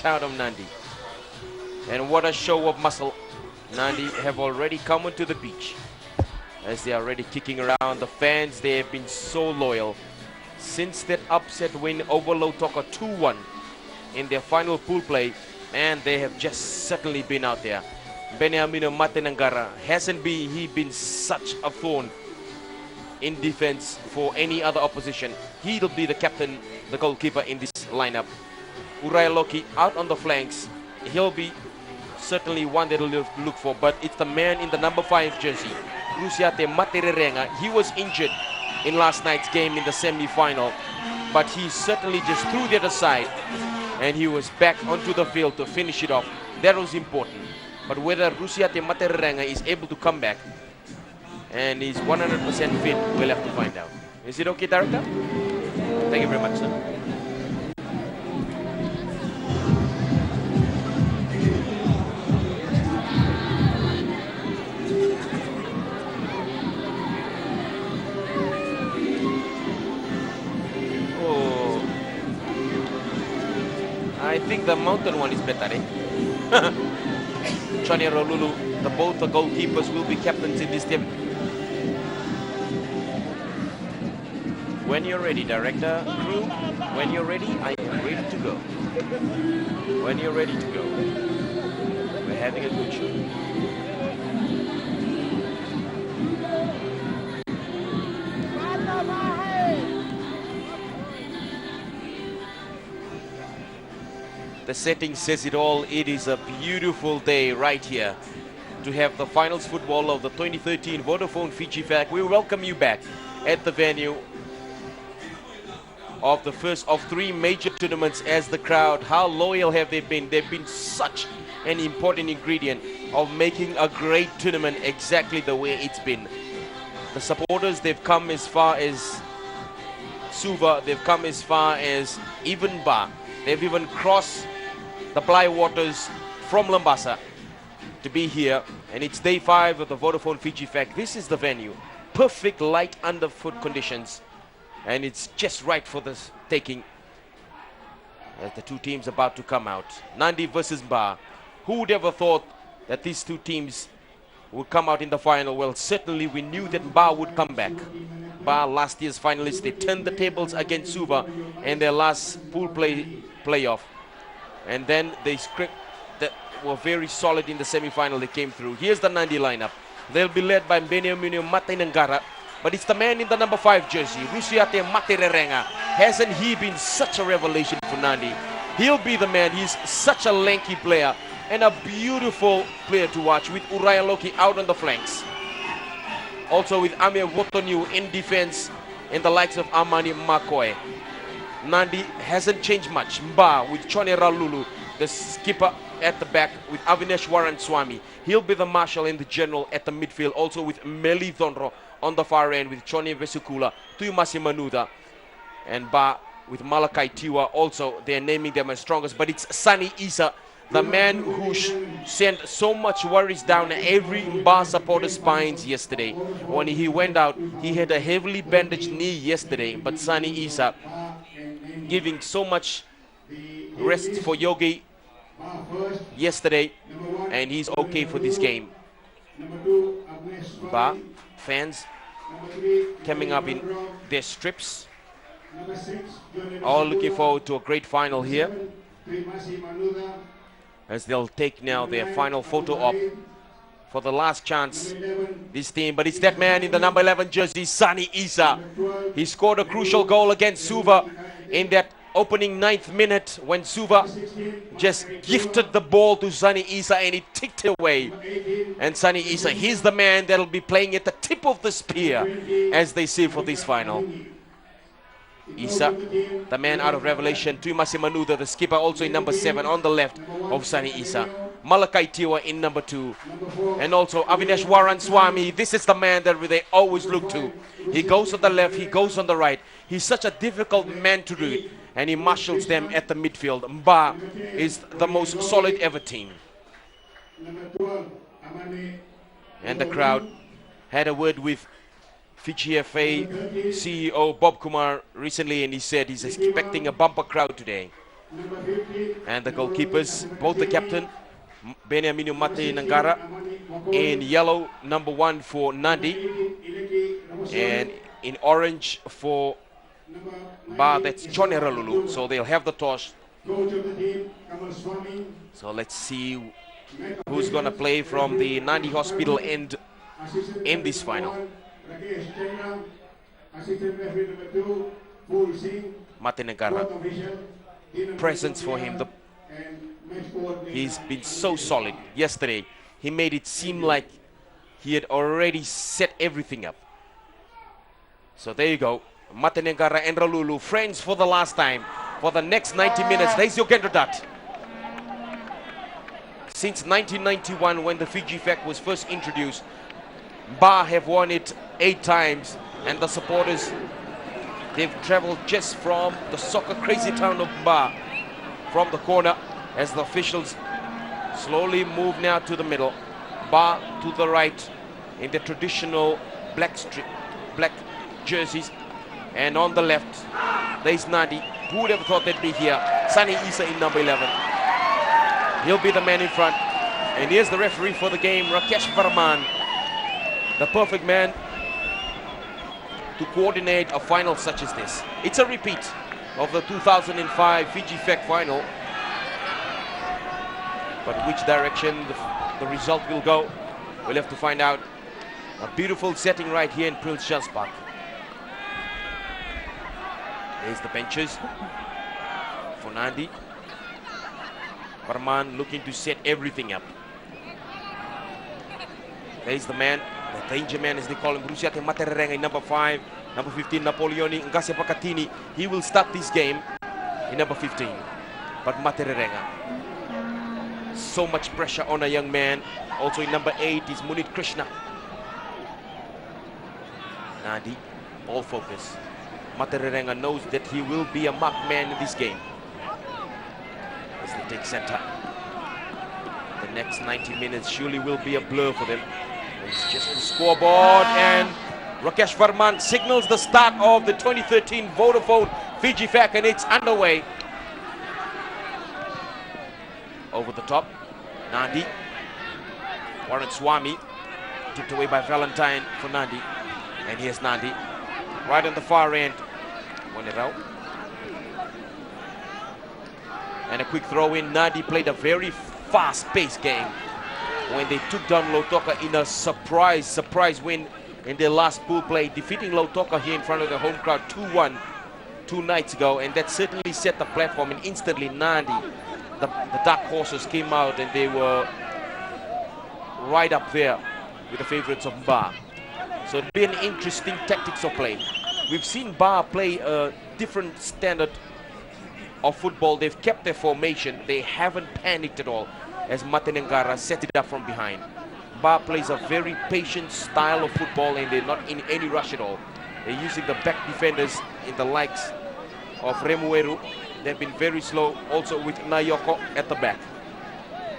out of Nadi. And what a show of muscle. Nadi have already come onto the beach as they are already kicking around. The fans, they have been so loyal since that upset win over Lautoka 2-1 in their final pool play, and they have just certainly been out there. Beniamino Matenangara hasn't been such a thorn in defense for any other opposition. He'll be the captain, the goalkeeper in this lineup. Uriah Loki out on the flanks. He'll be certainly one that we'll look for, but it's the man in the number 5 jersey, Rusiate Matererenga. He was injured in last night's game in the semi-final, but he certainly just threw the other side and he was back onto the field to finish it off. That was important. But whether Rusiate Matererenga is able to come back and is 100% fit, we'll have to find out. Is it okay, Director? Thank you very much, sir. I think the mountain one is better, eh? Chani Rolulu, both the goalkeepers will be captains in this team. When you're ready, Director, crew, when you're ready, I am ready to go. When you're ready to go. We're having a good show. The setting says it all. It is a beautiful day right here to have the finals football of the 2013 Vodafone Fiji Flag. We welcome you back at the venue of the first of 3 major tournaments. As the crowd, how loyal have they been? They've been such an important ingredient of making a great tournament exactly the way it's been. The supporters, they've come as far as Suva, they've come as far as even Ba. They've even crossed the Bly waters from Lambasa to be here, and it's day 5 of the Vodafone Fiji Flag. This is the venue. Perfect light underfoot conditions, and it's just right for the taking as the two teams about to come out. Nadi versus Ba. Who would ever thought that these two teams would come out in the final? Well, certainly we knew that Ba would come back. Ba, last year's finalists, they turned the tables against Suva in their last pool playoff. And then they script that were very solid in the semi-final. They came through. Here's the Nadi lineup. They'll be led by Beniamino Matenangara, but it's the man in the number 5 jersey, Rusiate Matererenga. Hasn't he been such a revelation for Nadi? He'll be the man. He's such a lanky player and a beautiful player to watch, with Uriah Loki out on the flanks. Also with Amir Wotonu in defense and the likes of Amani Makoe. Nadi hasn't changed much. Mba with Chone Ralulu, the skipper at the back, with Avinesh Waranswamy. He'll be the marshal and the general at the midfield, also with Meli Thonro on the far end, with Chone Vesukula, Tuyumasi Manuda, and Ba with Malakai Tiwa. Also, they're naming them as strongest, but it's Sani Isa, the man who sent so much worries down every Mba supporter's spines yesterday. When he went out, he had a heavily bandaged knee yesterday, but Sani Isa giving so much rest for Yogi yesterday, and he's okay for this game. Ba fans coming up in their strips, all looking forward to a great final here, as they'll take now their final photo op for the last chance, this team. But it's that man in the number 11 jersey, Sani Isa. He scored a crucial goal against Suva in that opening 9th minute, when Suva just gifted the ball to Sani Isa and he ticked it away. And Sani Isa, he's the man that'll be playing at the tip of the spear, as they say, for this final. Isa, the man out of Revelation. Tuimasi Manuda, the skipper, also in number 7 on the left of Sani Isa. Malakai Tiwa in number 2. And also Avinesh Waranswamy. This is the man that they always look to. He goes on the left, he goes on the right. He's such a difficult man to read, and he marshals them at the midfield. Mba is the most solid ever team. And the crowd had a word with Fiji FA CEO Bob Kumar recently, and he said he's expecting a bumper crowd today. And the goalkeepers, both the captain, Benjamin Mate Nangara, in yellow, number 1 for Nadi, and in orange for Ba, that's Choneralulu. So they'll have the toss. So let's see who's going to play from the Nadi Hospital end in this final. Mate Nangara, presence for him. He's been so solid. Yesterday, he made it seem like he had already set everything up. So there you go. Mate Nangara and Ralulu, friends for the last time. For the next 90 minutes, there's your candidat. Since 1991, when the Fiji flag was first introduced, Ba have won it 8 times. And the supporters, they've traveled just from the soccer crazy town of Ba, from the corner, as the officials slowly move now to the middle. Ba to the right in the traditional black jerseys, and on the left there's Nadi. Who would have thought they'd be here? Sunny Isa in number 11. He'll be the man in front. And here's the referee for the game, Rakesh Varman, the perfect man to coordinate a final such as this. It's a repeat of the 2005 Fiji FEC final. But which direction the result will go, we'll have to find out. A beautiful setting right here in Prince Charles Park. There's the benches for Nadi. Varman looking to set everything up. There's the man, the danger man as they call him, Rusiate Matererenga, number 5, number 15, Napoleoni Ngase Pakatini. He will start this game in number 15. But Matererenga, so much pressure on a young man. Also in number 8 is Munit Krishna. Nadi, all focus. Matererenga knows that he will be a marked man in this game. As they take center. The next 90 minutes surely will be a blur for them. It's just the scoreboard, and Rakesh Varman signals the start of the 2013 Vodafone Fiji FAC, and it's underway. Over the top, Nadi. Warren Swami tipped away by Valentine for Nadi. And here's Nadi, right on the far end. Won it out. And a quick throw in. Nadi played a very fast-paced game when they took down Lautoka in a surprise win in their last pool play, defeating Lautoka here in front of the home crowd 2-1 2 nights ago. And that certainly set the platform, and instantly Nadi, the dark horses, came out, and they were right up there with the favorites of Ba. So it'll be an interesting tactics of play. We've seen Ba play a different standard of football. They've kept their formation. They haven't panicked at all as Mate Nangara set it up from behind. Ba plays a very patient style of football, and they're not in any rush at all. They're using the back defenders in the likes of Remueru. They've been very slow also with Nayoko at the back.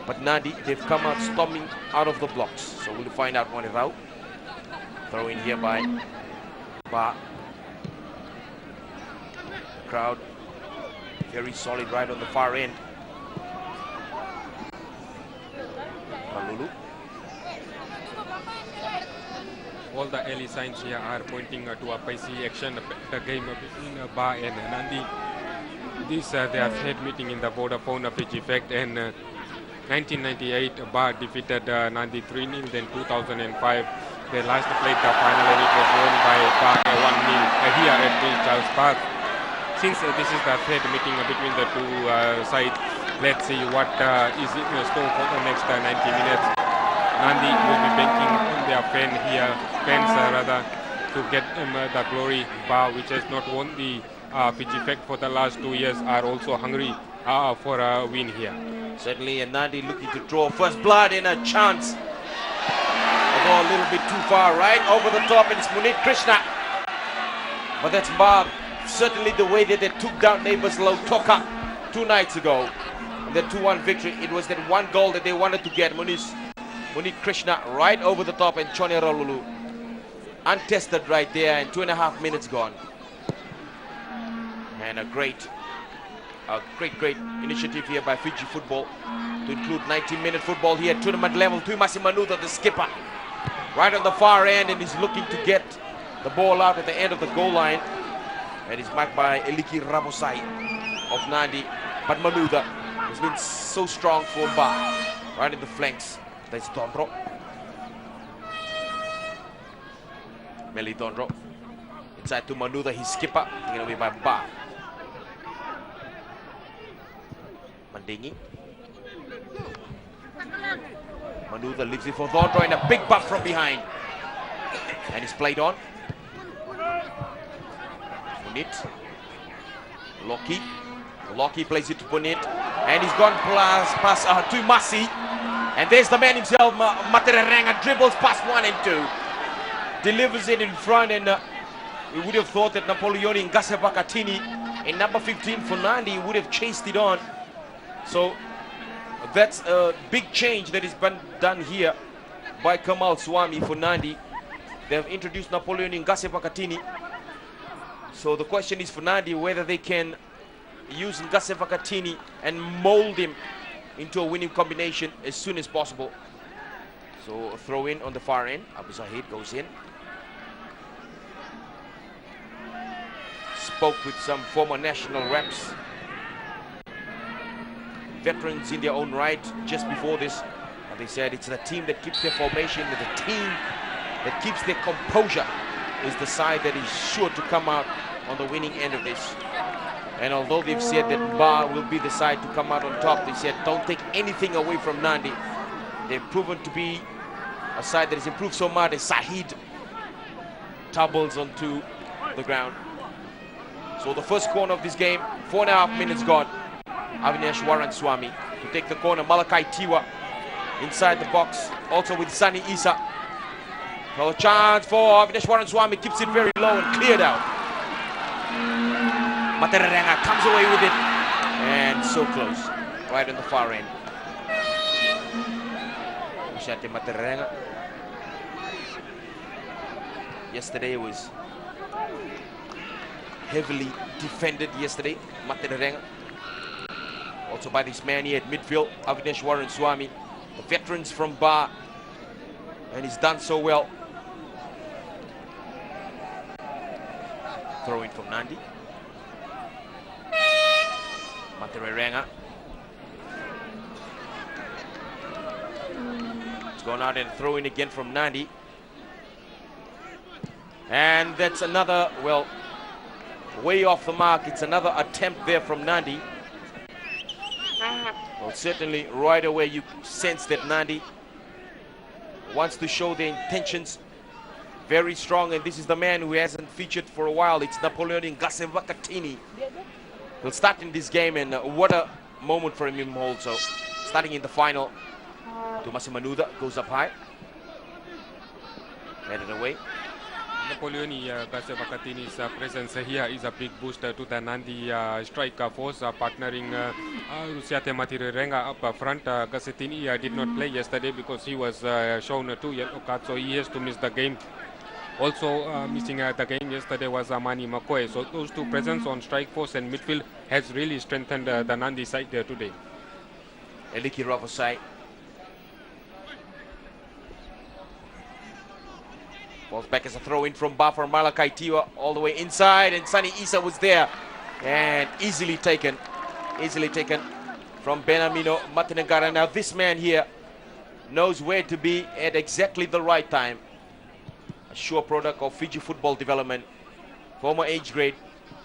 But Nadi, they've come out storming out of the blocks. So we'll find out one is out. Throw in here by Ba. Crowd very solid right on the far end. Malulu. All the early signs here are pointing to a pacey action. The game between Ba and Nadi. This their third meeting in the Vodafone Fiji FAC, and 1998 Ba defeated Nadi 3-0. Then 2005 they last played the final, and it was won by Ba 1-0 here at Prince Charles Park. Since this is the third meeting between the two sides, let's see what is in store for the next 90 minutes. Nadi will be banking on their fans to get the glory. Ba, which has not won the Fiji FAC for the last 2 years, are also hungry for a win here. Certainly, and Nadi looking to draw first blood, and a chance. Although a little bit too far, right over the top, and it's Munit Krishna. But that's Ba. Certainly the way that they took down neighbors Lautoka 2 nights ago. In the 2-1 victory, it was that one goal that they wanted to get. Munit Krishna right over the top, and Chone Ralulu untested right there, and 2.5 minutes gone. And a great A great initiative here by Fiji football to include 90-minute football here at tournament level. Tuimasi Manuda, the skipper, right on the far end, and he's looking to get the ball out at the end of the goal line. And he's marked by Eliki Rabosai of Nadi. But Manuda has been so strong for Ba. Right in the flanks. There's Dondro. Meli Dondro. Inside to Manuda, his skipper. Taken away by Ba. Mandingi. Manuda leaves it for Dondro and a big bump from behind. And he's played on. Punit. Loki plays it to Punit. And he's gone past Tuimasi. And there's the man himself, Matererenga, dribbles past 1 and 2. Delivers it in front, and we would have thought that Napoleoni and Gasevakatini in number 15 for Nadi would have chased it on. So that's a big change that has been done here by Kamal Swami for Nadi. They have introduced Napoleoni and Gasevakatini. So the question is for Nadi whether they can use Gasevakatini and mold him into a winning combination as soon as possible. So a throw in on the far end. Abu Zahid goes in. Spoke with some former national reps, veterans in their own right just before this, and they said it's the team that keeps their formation, and the team that keeps their composure is the side that is sure to come out on the winning end of this. And although they've said that Ba will be the side to come out on top, they said don't take anything away from Nadi. They've proven to be a side that has improved so much as Sahid tumbles onto the ground. So the first corner of this game, 4.5 minutes gone. Avinash Swami to take the corner. Malakai Tiwa inside the box, also with Sunny Isa. So a chance for Avinash Swami, keeps it very low and cleared out. Matererenga comes away with it, and so close, right on the far end. Ushate Matererenga. Yesterday was heavily defended yesterday, Matererenga. Also by this man here at midfield, Avinash Swami, the veterans from Ba, and he's done so well. Throw in from Nadi. Matererenga. It's gone out and throw in again from Nadi. And that's another, well, way off the mark. It's another attempt there from Nadi. Well, certainly right away you sense that Nadi wants to show their intentions very strong, and this is the man who hasn't featured for a while. It's Napoleon Gasevakatini. He'll start in this game, and what a moment for him also. Starting in the final, Tuimasi Manuda goes up high. Headed away. Napoleoni Gasevakatini's presence here is a big boost to the Nadi striker force, partnering Rusiate Matererenga up front. Gasetini did not play yesterday because he was shown 2 yellow cards, so he has to miss the game. Also missing the game yesterday was Amani Makoe. So those two presence on strike force and midfield has really strengthened the Nadi side there today. Eliki Ravosai. Balls back as a throw in from Ba for Malakai Tiwa all the way inside, and Sunny Isa was there and easily taken from Benamino Matenegara. Now this man here knows where to be at exactly the right time. A sure product of Fiji football development, former age grade,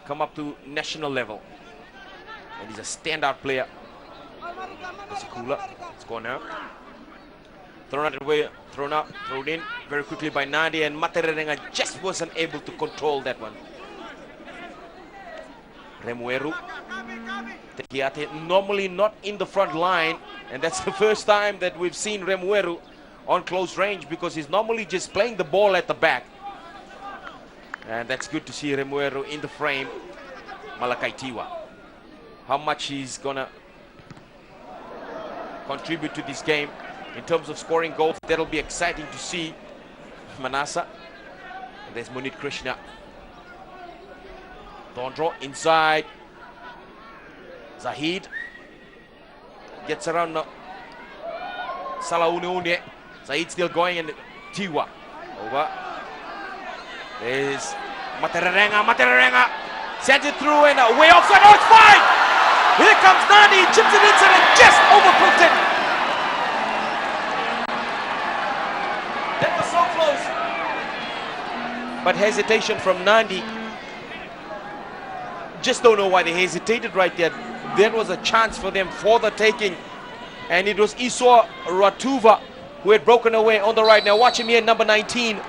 come up to national level, and he's a standout player. It's gone out. Thrown out away, thrown in very quickly by Nadi, and Matererenga just wasn't able to control that one. Remueru. Tekiate normally not in the front line, and that's the first time that we've seen Remueru on close range, because he's normally just playing the ball at the back. And that's good to see Remueru in the frame. Malakai Tiwa. How much he's gonna contribute to this game in terms of scoring goals, that'll be exciting to see. Manasa. And there's Munit Krishna. Dondro inside. Zahid gets around now. Salaune. Zahid still going, and Tiwa over. There's Materenga sends it through and way offside. Oh, it's fine! Here comes Nadi, chips it inside and just overcooked it. That was so close. But hesitation from Nadi. Just don't know why they hesitated right there. There was a chance for them for the taking. And it was Isor Ratuva who had broken away on the right. Now watch him here, number 19.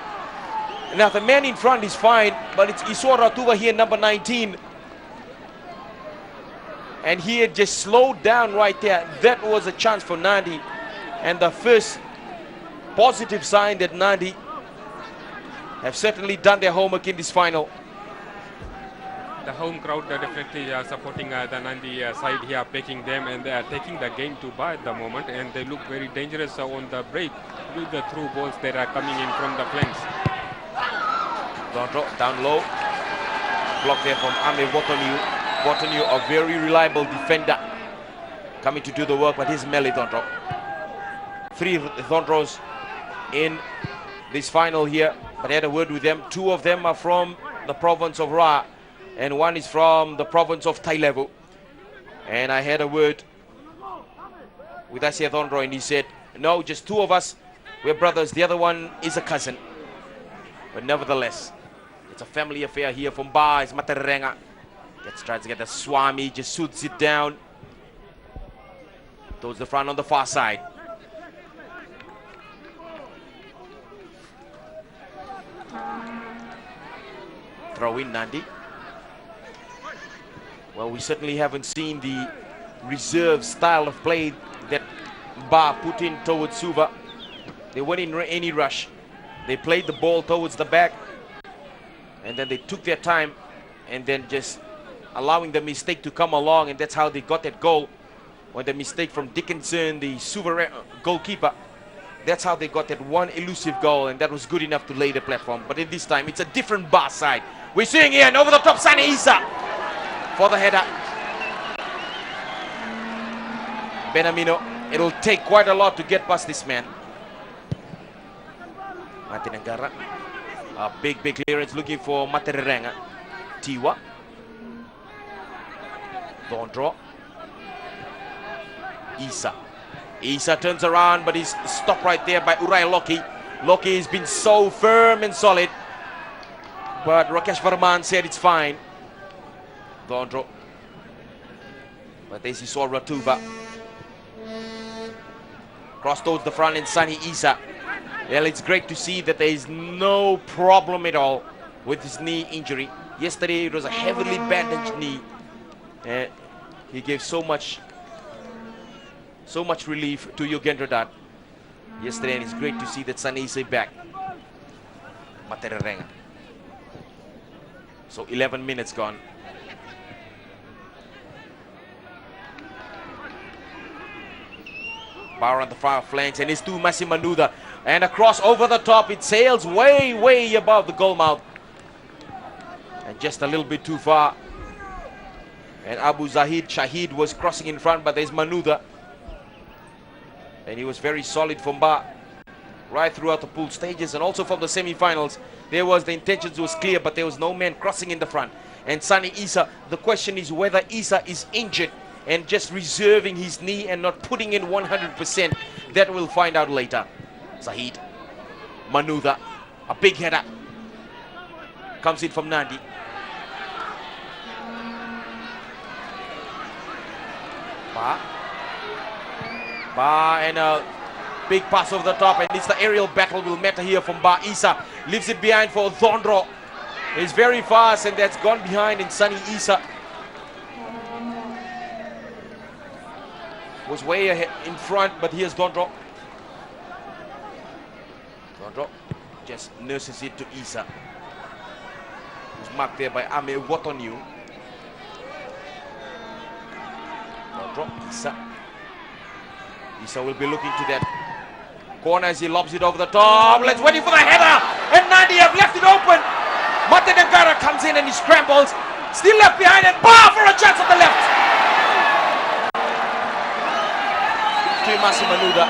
Now the man in front is fine, but it's Isor Ratuva here, number 19. And he had just slowed down right there. That was a chance for Nadi. And the first positive sign that Nadi have certainly done their homework in this final. The home crowd definitely supporting the Nadi side here, backing them, and they are taking the game to Ba at the moment, and they look very dangerous on the break with the through balls that are coming in from the flanks. Down low, block there from Ame Wotonu. Wotonu, a very reliable defender, coming to do the work, but he's melee Dondro. 3 Dondros in this final here, but I had a word with them. 2 of them are from the province of Ra, and 1 is from the province of Tailevu. And I had a word with Asia Thondro, and he said, no, just 2 of us, we're brothers. The other one is a cousin. But nevertheless, it's a family affair here from Ba. It's Materenga. Tries to get the Swami, just shoots it down. Towards the front on the far side. Throw in Nadi. Well, we certainly haven't seen the reserve style of play that Ba put in towards Suva. They weren't in any rush. They played the ball towards the back, and then they took their time, and then just allowing the mistake to come along, and that's how they got that goal. When the mistake from Dickinson, the Suva goalkeeper, that's how they got that one elusive goal, and that was good enough to lay the platform. But in this time, it's a different Ba side. We're seeing here, and over the top, Sani Isa for the header. Benamino, it'll take quite a lot to get past this man. Matinagara, a big clearance looking for Materenga. Tiwa. Dondro. Isa turns around, but he's stopped right there by Urai Loki. Loki has been so firm and solid, but Rakesh Varman said it's fine. Dondro. But this is all Ratuva. Cross towards the front and Sani Isa. Well, it's great to see that there is no problem at all with his knee injury. Yesterday it was a heavily bandaged knee. He gave so much relief to Yogendra Dutt yesterday, and it's great to see that Sani Isa back. Materenga. So 11 minutes gone. Power on the far flanks, and it's to Masimanuda. And a cross over the top. It sails way above the goal mouth. And just a little bit too far. And Abu Zahid Shahid was crossing in front, but there's Manuda. And he was very solid from Ba right throughout the pool stages, and also from the semi-finals. The intentions was clear, but there was no man crossing in the front. And Sani Isa, the question is whether Isa is injured and just reserving his knee and not putting in 100%. That we'll find out later. Zahid, Manuda, a big header. Comes in from Nadi. Ba and a big pass over the top, and it's the aerial battle will matter here from Ba. Isa leaves it behind for Thondro. He's very fast, and that's gone behind, and Sani Isa was way ahead in front, but here's Thondro. Thondro just nurses it to Isa, who's marked there by Ame Wotonu. Thondro, Isa will be looking to that corner as he lobs it over the top. Let's wait for the header, and Nadi have left it open. Matinagara comes in and he scrambles, still left behind, and Ba for a chance on the left. Tuimasi Manuda.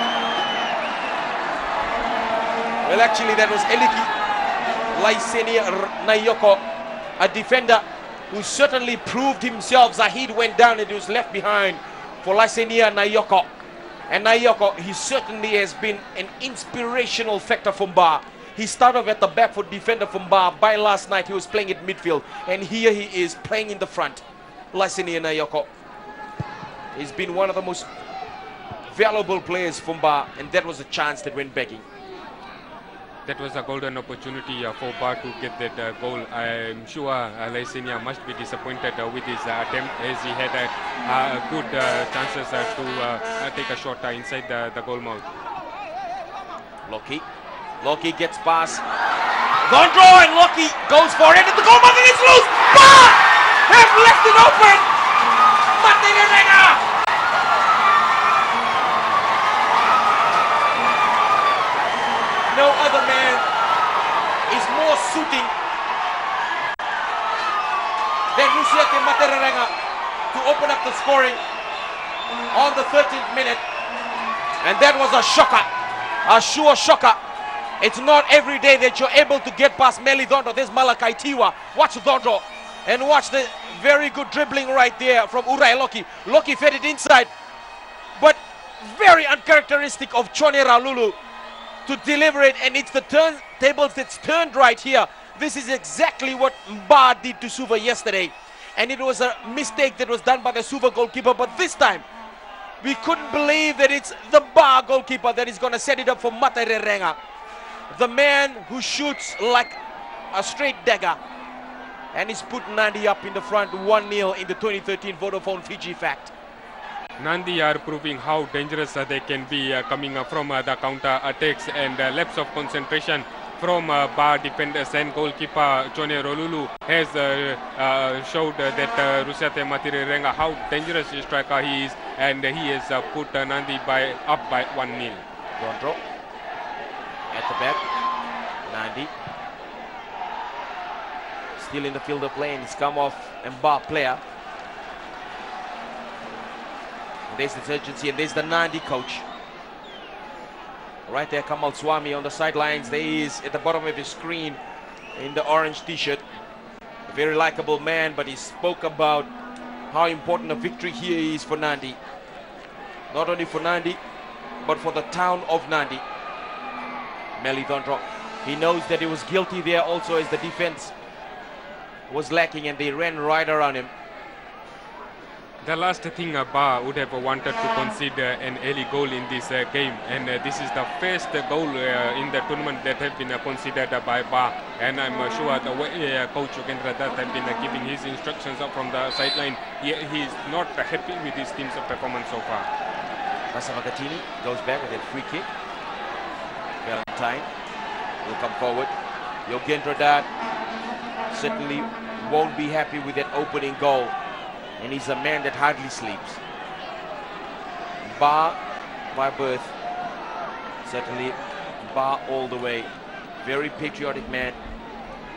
Well, actually, that was Eliki Laisenia Nayoko, a defender who certainly proved himself. Zahid went down and he was left behind for Laisenia Nayoko. And Nayoko, he certainly has been an inspirational factor for Ba. He started off at the back for defender from Ba. By last night, he was playing at midfield. And here he is playing in the front. Laisenia Nayoko. He's been one of the most valuable players from Ba. And that was a chance that went begging. That was a golden opportunity for Ba to get that goal. I'm sure Laisenia must be disappointed with his attempt, as he had good chances to take a shot inside the goal mouth. Loki gets past Gondro, and Loki goes for it, and the goal mouth is loose. Ba have left it open. Matirerega. No other man is more suiting than Luciate Materrenga to open up the scoring on the 13th minute. And that was a shocker, a sure shocker. It's not every day that you're able to get past Meli Dondro. There's Malakai Tiwa. Watch Dondro. And watch the very good dribbling right there from Urai Loki. Loki fed it inside. But very uncharacteristic of Chone Ralulu to deliver it, and it's the tables that's turned right here. This is exactly what Ba did to Suva yesterday, and it was a mistake that was done by the Suva goalkeeper. But this time we couldn't believe that it's the Ba goalkeeper that is going to set it up for Materrenga, the man who shoots like a straight dagger, and he's put Nadi up in the front 1-0 in the 2013 Vodafone Fiji fact. Nadi are proving how dangerous they can be coming from the counter attacks, and lapse of concentration from Ba defenders and goalkeeper Chone Rolulu has showed that Rusiate Matirrenga how dangerous a striker he is, and he has put Nadi up by 1-0. Gondro at the back. Nadi still in the field of play, and he's come off and Ba player. There's the urgency, and there's the Nadi coach. Right there, Kamal Swami on the sidelines. There he is at the bottom of his screen in the orange t-shirt. A very likable man, but he spoke about how important a victory here is for Nadi. Not only for Nadi, but for the town of Nadi. Meli Dondro, he knows that he was guilty there also, as the defense was lacking and they ran right around him. The last thing Ba would have wanted to concede an early goal in this game, and this is the first goal in the tournament that has been considered by Ba, and I'm sure the way Coach Yogendra Dutt has been giving his instructions from the sideline, he is not happy with his team's performance so far. Masavagatini goes back with a free kick. Valentine will come forward. Yogendra Dutt certainly won't be happy with that opening goal. And he's a man that hardly sleeps. Ba by birth, certainly Ba all the way. Very patriotic man.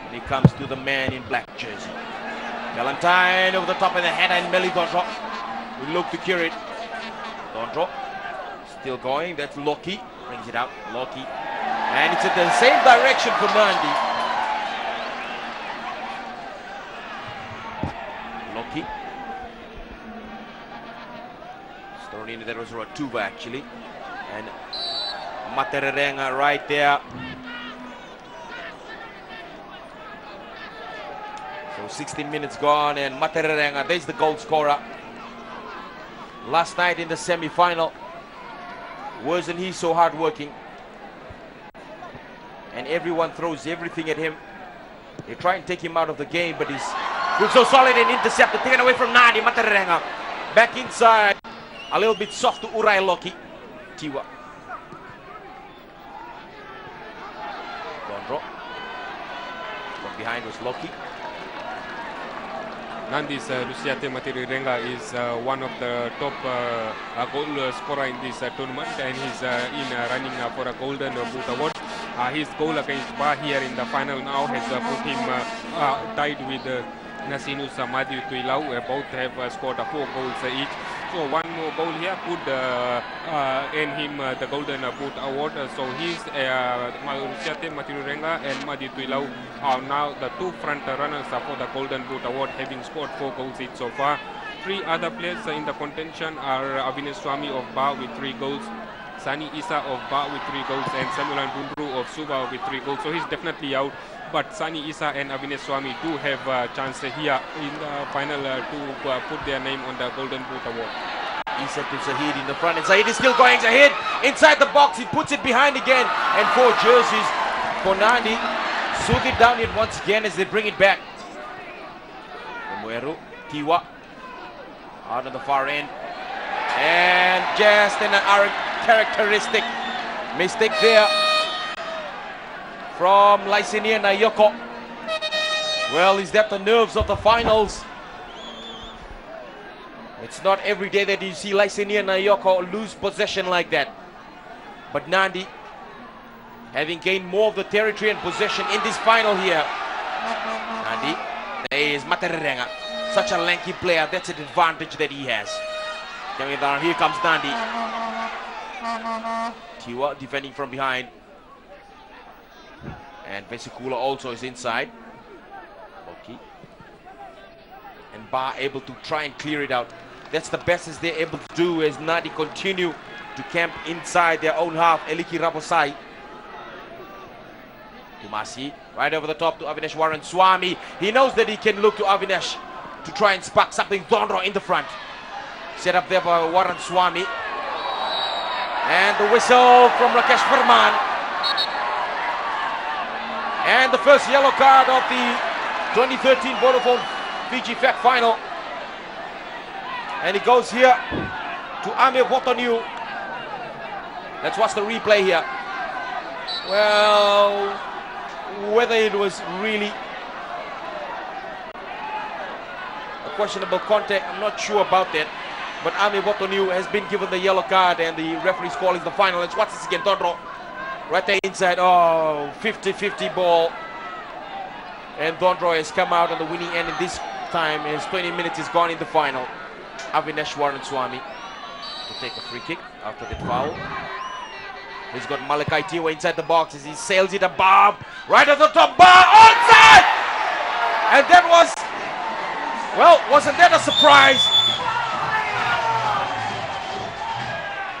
And he comes to the man in black jersey. Valentine over the top of the head, and Meli Dondro will look to cure it. Dondro still going. That's Loki. Brings it out. Loki. And it's in the same direction for Nadi. Loki. That was Ratuba actually, and Materrenga right there. So 16 minutes gone, and Materrenga, there's the goal scorer. Last night in the semi-final, wasn't he so hard-working? And everyone throws everything at him. They try and take him out of the game, but he's so solid and intercepted, taken away from Nadi. Materrenga back inside. A little bit soft to Urai Loki. Tiwa. Gondro. From behind was Loki. Nandi's Luciate Matirrenga is one of the top goal scorer in this tournament, and he's in running for a Golden Boot award. His goal against Ba here in the final now has put him tied with Nasinus Madiu Tuilau. Both have scored 4 goals each. So one more goal here could earn him the Golden Boot Award. So he's Mauritiate Matirurenga and Madi Tuilau are now the two front runners for the Golden Boot Award, having scored 4 goals each so far. 3 other players in the contention are Avinash Swami of Ba with 3 goals, Sani Isa of Ba with 3 goals, and Samuelan Bundru of Suba with 3 goals. So he's definitely out. But Sani Isa and Avinash Swami do have a chance here in the final to put their name on the Golden Boot Award. Isa to Zahid in the front, and Zahid is still going. Zahid inside the box, he puts it behind again, and 4 jerseys for Nadi. Soothe it down it once again as they bring it back. Mueru, Tiwa out on the far end, and just an uncharacteristic mistake there from Lysenia Nayoko. Well, is that the nerves of the finals? It's not every day that you see Lysenia Nayoko lose possession like that. But Nadi, having gained more of the territory and possession in this final here. Nadi, there is Matirurenga. Such a lanky player, that's an advantage that he has. Here comes Nadi. Tiwa defending from behind. And Vesikula also is inside. Okay. And Ba able to try and clear it out. That's the best as they're able to do as Nadi continue to camp inside their own half. Eliki Rabosai. Tumasi right over the top to Avinash Warren Swami. He knows that he can look to Avinash to try and spark something. Dondro in the front. Set up there by Warren Swami. And the whistle from Rakesh Verman. And the first yellow card of the 2013 Vodafone Fiji FAC final. And it goes here to Amir Wotonu. Let's watch the replay here. Well, whether it was really a questionable contact, I'm not sure about that. But Amir Wotonu has been given the yellow card and the referee's calling the final. Let's watch this again. Dondro right there inside. Oh, 50-50 ball. And Dondro has come out on the winning end in this time. His 20 minutes is gone in the final. Avinash Warren Swami to take a free kick after the foul. He's got Malakai Tiwa inside the box as he sails it above. Right at the top bar. Onside! And that was, well, wasn't that a surprise?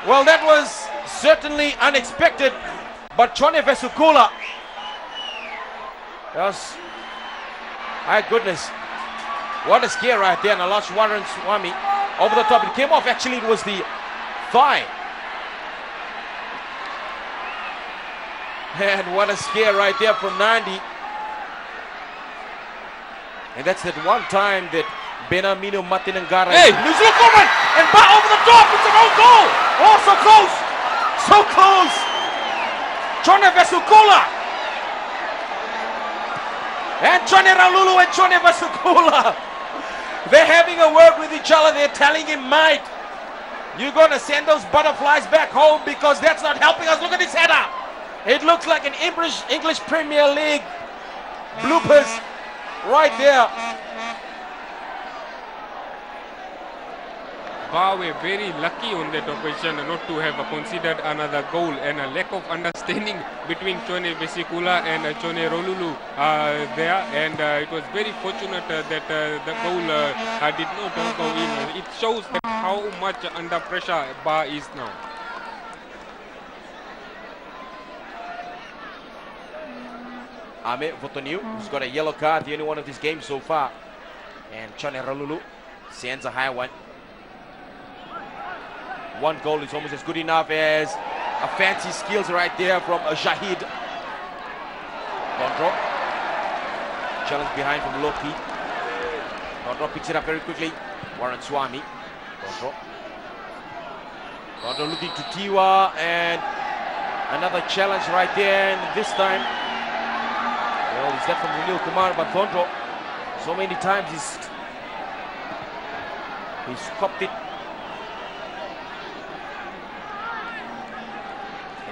Well, that was certainly unexpected. But Chone Vesukula, yes, my goodness, what a scare right there. And Alash Warren Swami over the top. It came off, actually it was the thigh. And what a scare right there from Nadi. And that's that one time that Benamino Matinangara. Hey! Nuzula forward! And Ba over the top! It's an own goal! Oh, so close! So close! Chone Vesukula! And Chone Ralulu and Chone Vesukula! They're having a word with each other. They're telling him, mate, you're going to send those butterflies back home because that's not helping us. Look at this header. It looks like an English Premier League bloopers right there. Ba were very lucky on that occasion not to have considered another goal, and a lack of understanding between Chone Vesikula and Chone Rolulu there, and it was very fortunate that the goal did not go in. It shows that how much under pressure Ba is now. Amir Wotonu, who's got a yellow card, the only one of this game so far. And Chone Rolulu sends a high one. One goal is almost as good enough as a fancy skills right there from Shahid. Dondro. Challenge behind from Loki. Dondro picks it up very quickly. Warren Swami. Dondro. Dondro looking to Tiwa, and another challenge right there. And this time, well, is that from Runil Kumar, but Dondro, so many times he's copped it.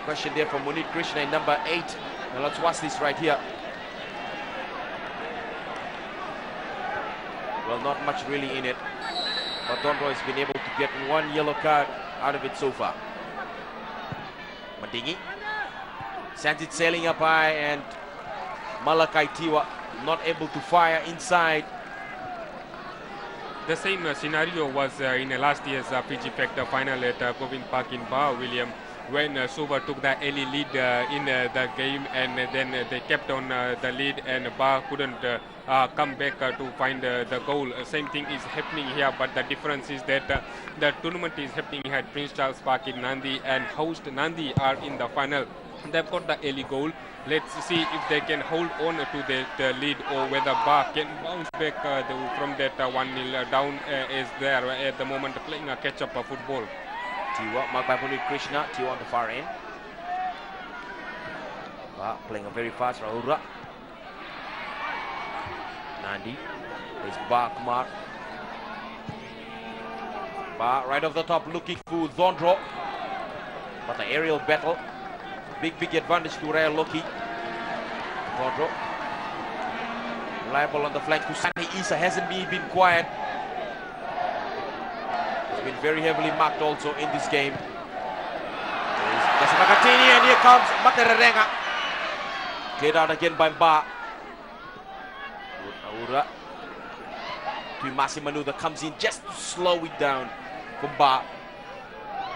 Question there from Munit Krishna in number 8. Now let's watch this right here. Well, not much really in it. But Dondro has been able to get one yellow card out of it so far. Mandingi sends it sailing up high, and Malakai Tiwa not able to fire inside. The same scenario was in last year's Fiji Factor final at Govind Park in Ba, William, when Suva took the early lead in the game, and then they kept on the lead, and Ba couldn't come back to find the goal. Same thing is happening here, but the difference is that the tournament is happening here at Prince Charles Park in Nadi, and host Nadi are in the final. They've got the early goal. Let's see if they can hold on to the lead, or whether Ba can bounce back from that 1-0 down is there at the moment playing a catch-up football. Tiwa, marked by Punit Krishna. Tiwa on the far end. Ba playing a very fast Rahura. Nadi. There's Ba Kumar. Ba right off the top looking for Dondro. But the aerial battle. Big advantage to Raya Loki. Dondro. Reliable on the flank. Kusani Isa hasn't been quiet. He's been very heavily marked also in this game. There's Makatini, and here comes Matererenga. Cleared out again by Ba. Aura. Tuimasi Manuda comes in just to slow it down for Ba.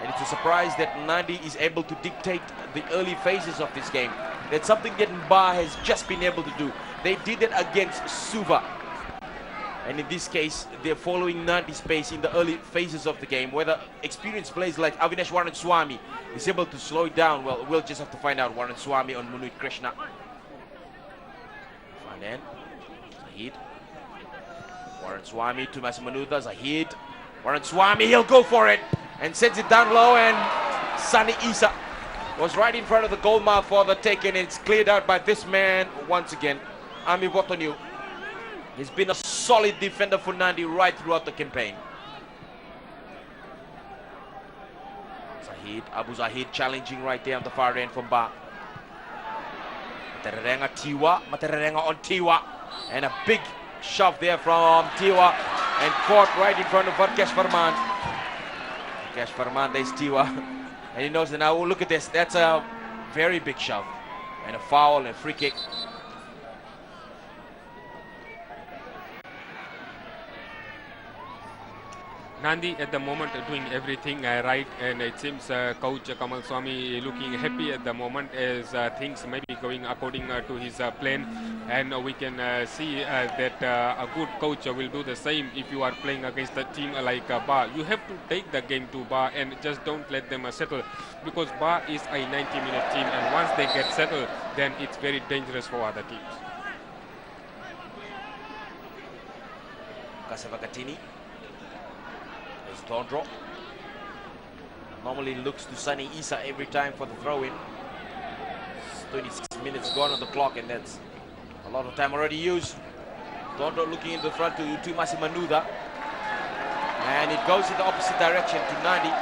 And it's a surprise that Nadi is able to dictate the early phases of this game. That's something that Ba has just been able to do. They did it against Suva. And in this case, they're following Nadi's pace in the early phases of the game. Whether experienced players like Avinesh Warren Swami is able to slow it down, well, we'll just have to find out. Warren Swami on Munit Krishna. Front end. Zahid. Warren Swami to Masimanuda. Zahid. Warren Swami, he'll go for it. And sends it down low, and Sunny Isa was right in front of the goal mouth for the take, and it's cleared out by this man once again, Ami Wotonu. He's been a solid defender for Nadi right throughout the campaign. Zahid, Abu Zahid challenging right there on the far end from Ba. Matererenga Tiwa, Matererenga on Tiwa, and a big shove there from Tiwa, and caught right in front of Varkesh Farman. Varkesh Farman, there's Tiwa, and he knows that now. Oh, look at this, that's a very big shove, and a foul and a free kick. Nadi at the moment doing everything right, and it seems coach Kamal Swami looking happy at the moment as things may be going according to his plan, and we can see that a good coach will do the same if you are playing against a team like Ba. You have to take the game to Ba and just don't let them settle, because Ba is a 90-minute team, and once they get settled, then it's very dangerous for other teams. Kasavakatini. Dondro normally looks to Sunny Isa every time for the throw-in. 26 minutes gone on the clock, and that's a lot of time already used. Dondro looking in the front to Tuimasi Manuda, and it goes in the opposite direction to Nadi.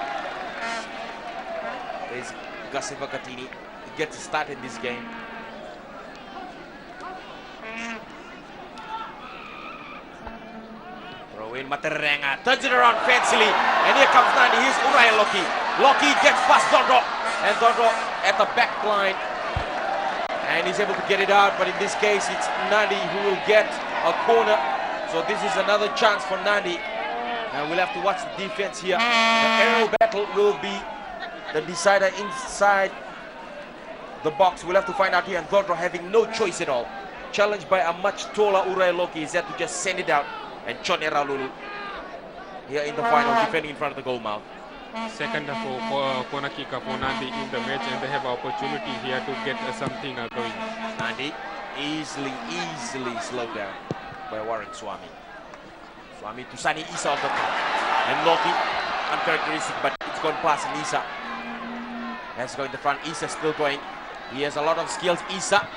There's Gasiva Katini. He gets a start in this game. In Materenga, turns it around fancily, and here comes Nadi. Here's Uraya Loki. Loki gets past Dondro, and Dondro at the back line, and he's able to get it out, but in this case it's Nadi who will get a corner. So this is another chance for Nadi, and we'll have to watch the defense here. The aerial battle will be the decider inside the box. We'll have to find out here, and Dondro having no choice at all. Challenged by a much taller Uraya Loki, he's had to just send it out. And Chone Ralulu here in the final, defending in front of the goal mouth. Second for corner kick for Nadi in the match, and they have an opportunity here to get something going. Nadi easily slowed down by Warren Swami. Swami to Sunny Isa on the top. And Loki, uncharacteristic, but it's gone past Isa. Let's go in the front. Isa still going. He has a lot of skills. Isa.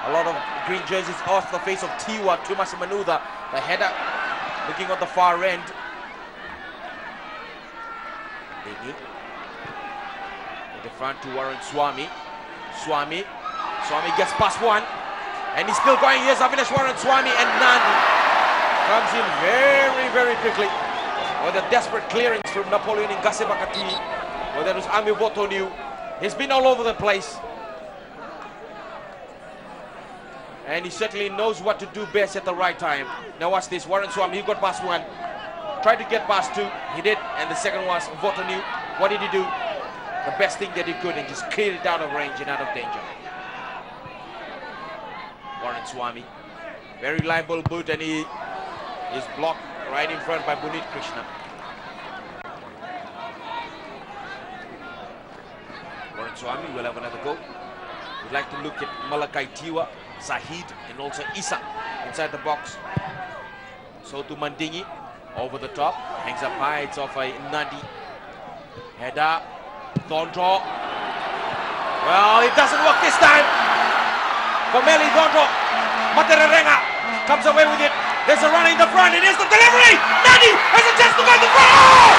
A lot of green jerseys off the face of Tiwa, Tuimasi Manuda. The header looking on the far end. Digi. In the front to Warren Swami. Swami gets past one. And he's still going. Here's Avinesh Warren Swami, and Comes in very, very quickly. With a desperate clearance from Napoleon in Gasebakatini. Well, that was Ami Botoniu. He's been all over the place. And he certainly knows what to do best at the right time. Now watch this. Warren Swami, he got past one. Tried to get past two. He did. And the second was Botoniu. What did he do? The best thing that he could and just cleared it out of range and out of danger. Warren Swami. Very reliable boot, and he is blocked right in front by Bunit Krishna. Warren Swami will have another go. We'd like to look at Malakai Tiwa, Zahid, and also Isa inside the box. So to Mandingi, over the top, hangs up high, it's off a Nadi. Header, Thondro. Well, it doesn't work this time. For Meli Thondro, Materarenga comes away with it. There's a run in the front, it is the delivery! Nadi has a chance to go to the front!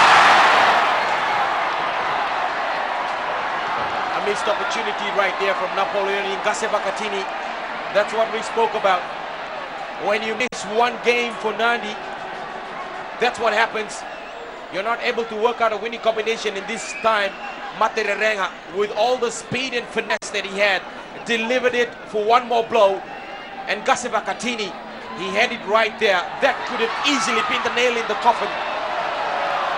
A missed opportunity right there from Napoleon in Gasebakatini. That's what we spoke about. When you miss one game for Nadi, that's what happens. You're not able to work out a winning combination. In this time, Materarenga, with all the speed and finesse that he had, delivered it for one more blow. And Gasebakatini, he had it right there. That could have easily been the nail in the coffin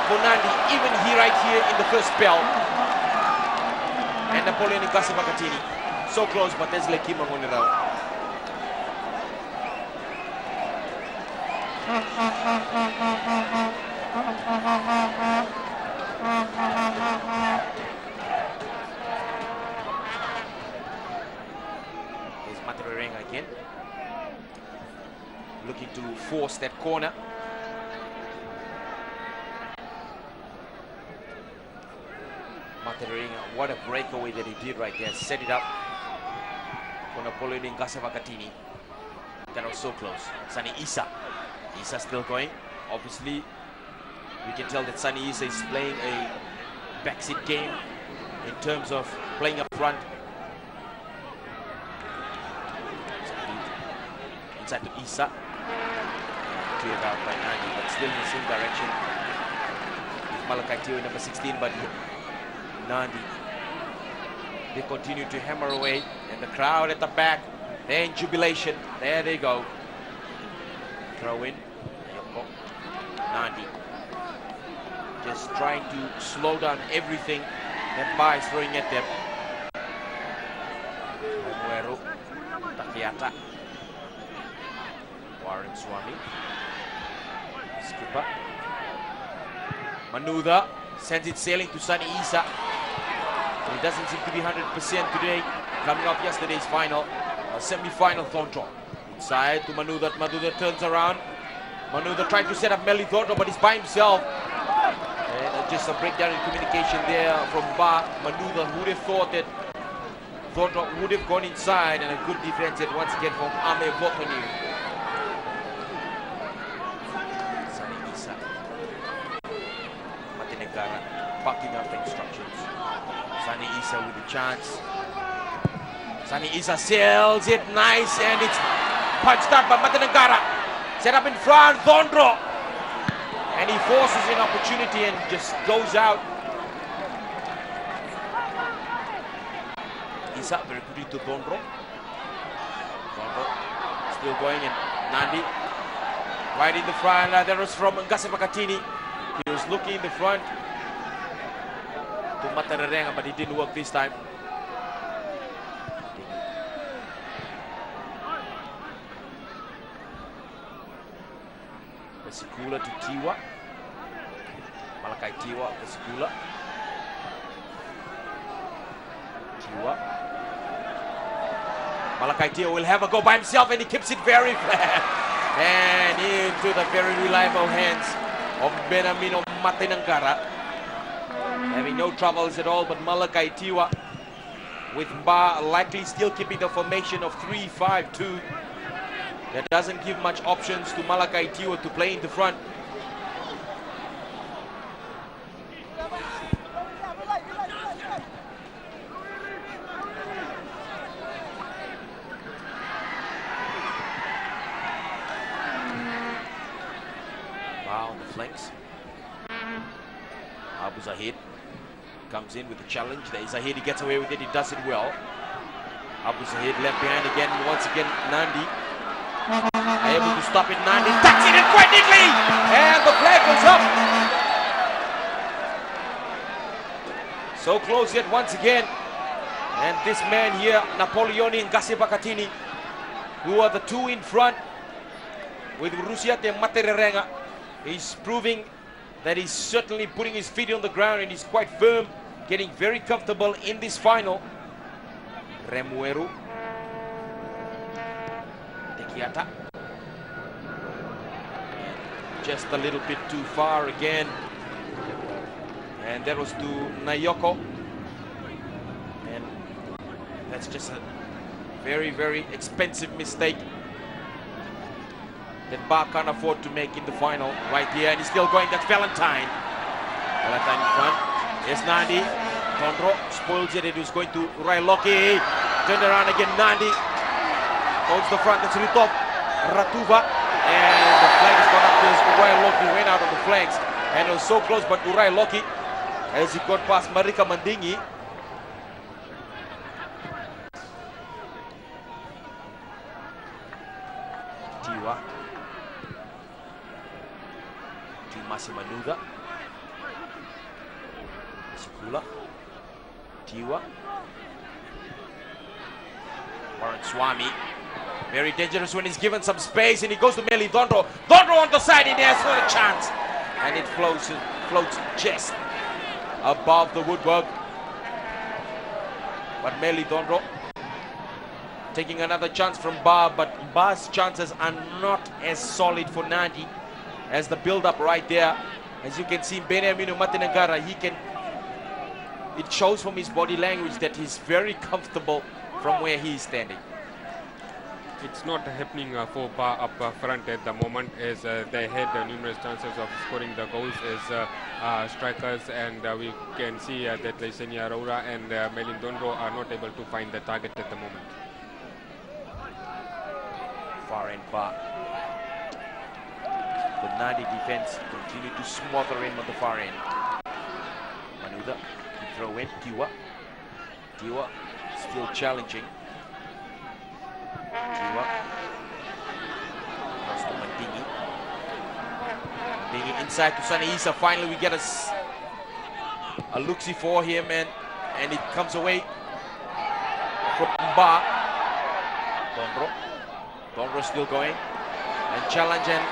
for Nadi, even right here in the first spell. And Napoleon and Gasebakatini, so close, but there's Lekima Munirao. There's Materarenga again, looking to force that corner. Materarenga, what a breakaway that he did right there. Set it up for Napoleon in Gasebakatini. That was so close. Sunny Isa. Isa still going. Obviously, we can tell that Sunny Isa is playing a backseat game in terms of playing up front. Inside to Isa. Cleared out by Nadi, but still in the same direction. With Malakai Teo number 16, but Nadi, they continue to hammer away, and the crowd at the back, they're in jubilation. There they go. Throw in. Nadi just trying to slow down everything that Ba is throwing at them. Muero, Takiata, Warren Swami, skipper. Manuda sends it sailing to Sunny Isa. He doesn't seem to be 100% today, coming off yesterday's final, semi-final Thondro. Inside to Manuda. Manuda turns around. Manuda tried to set up Meli Thondro, but he's by himself. And just a breakdown in communication there from Ba. Manuda would have thought that Thondro would have gone inside, and a good defense yet once again from Ame Votoni. Sunny Isa. Matinegara backing up the instructions. Sunny Isa with a chance. Sunny Isa sails it nice, and it's punched out by Matinegara. Set up in front, Thondro. And he forces an opportunity and just goes out. Isa very quickly to Thondro. Thondro still going, and Nadi right in the front. That was from Gasebakatini. He was looking in the front to Materarenga, but it didn't work this time. Vesikula to Tiwa. Malakai Tiwa, Vesikula. Tiwa. Malakai Tiwa will have a go by himself, and he keeps it very flat. And into the very reliable hands of Benamino Matinangara. Having no troubles at all, but Malakai Tiwa with Ba likely still keeping the formation of 3-5-2. That doesn't give much options to Malakai Tiwa to play in the front. flanks. Abu Zahid comes in with the challenge. There is Zahid, he gets away with it, he does it well. Abu Zahid left behind again, once again Nadi. Able to stop it, Nadi tucks it in quite neatly! And the flag goes up! So close yet once again. And this man here, Napoleoni and Gassi Bakatini, who are the two in front with Rusiate Matererenga, he's proving that he's certainly putting his feet on the ground and he's quite firm, getting very comfortable in this final. Remueru, Tekiata, just a little bit too far again, and that was to Nayoko, and that's just a very, very expensive mistake that Ba can't afford to make in the final. Right here, and he's still going. That's Valentine. Valentine in front. Here's Nadi. Tondro spoils it. It was going to Railoki. Turned around again. Nadi holds the front. That's Ritov. Ratuva. And the flag has gone up. There's Railoki went out of the flags. And it was so close, but Railoki, as he got past Marika Mandingi, Tiwa. Manuda, Sikula, Tiwa, Warren Swami, very dangerous when he's given some space, and he goes to Meli Dondro. Dondro on the side, and he has no chance, and it floats just above the woodwork. But Meli Dondro taking another chance from Ba, but Ba's chances are not as solid for Nadi. As the build-up right there, as you can see, Benjamin Matinagara, it shows from his body language that he's very comfortable from where he is standing. It's not happening for Ba up front at the moment, as they had numerous chances of scoring the goals as strikers, and we can see that Laisenia Aurora and Melindondro are not able to find the target at the moment. Far end Ba. The Nadi defense continue to smother him on the far end. Manuda, throw in, Tiwa. Tiwa still challenging. Tiwa. Cross to Mandingi. Mandingi inside to Sunny Isa. Finally we get a look-see for him, and it comes away from Ba. Dondro still going. And challenge, and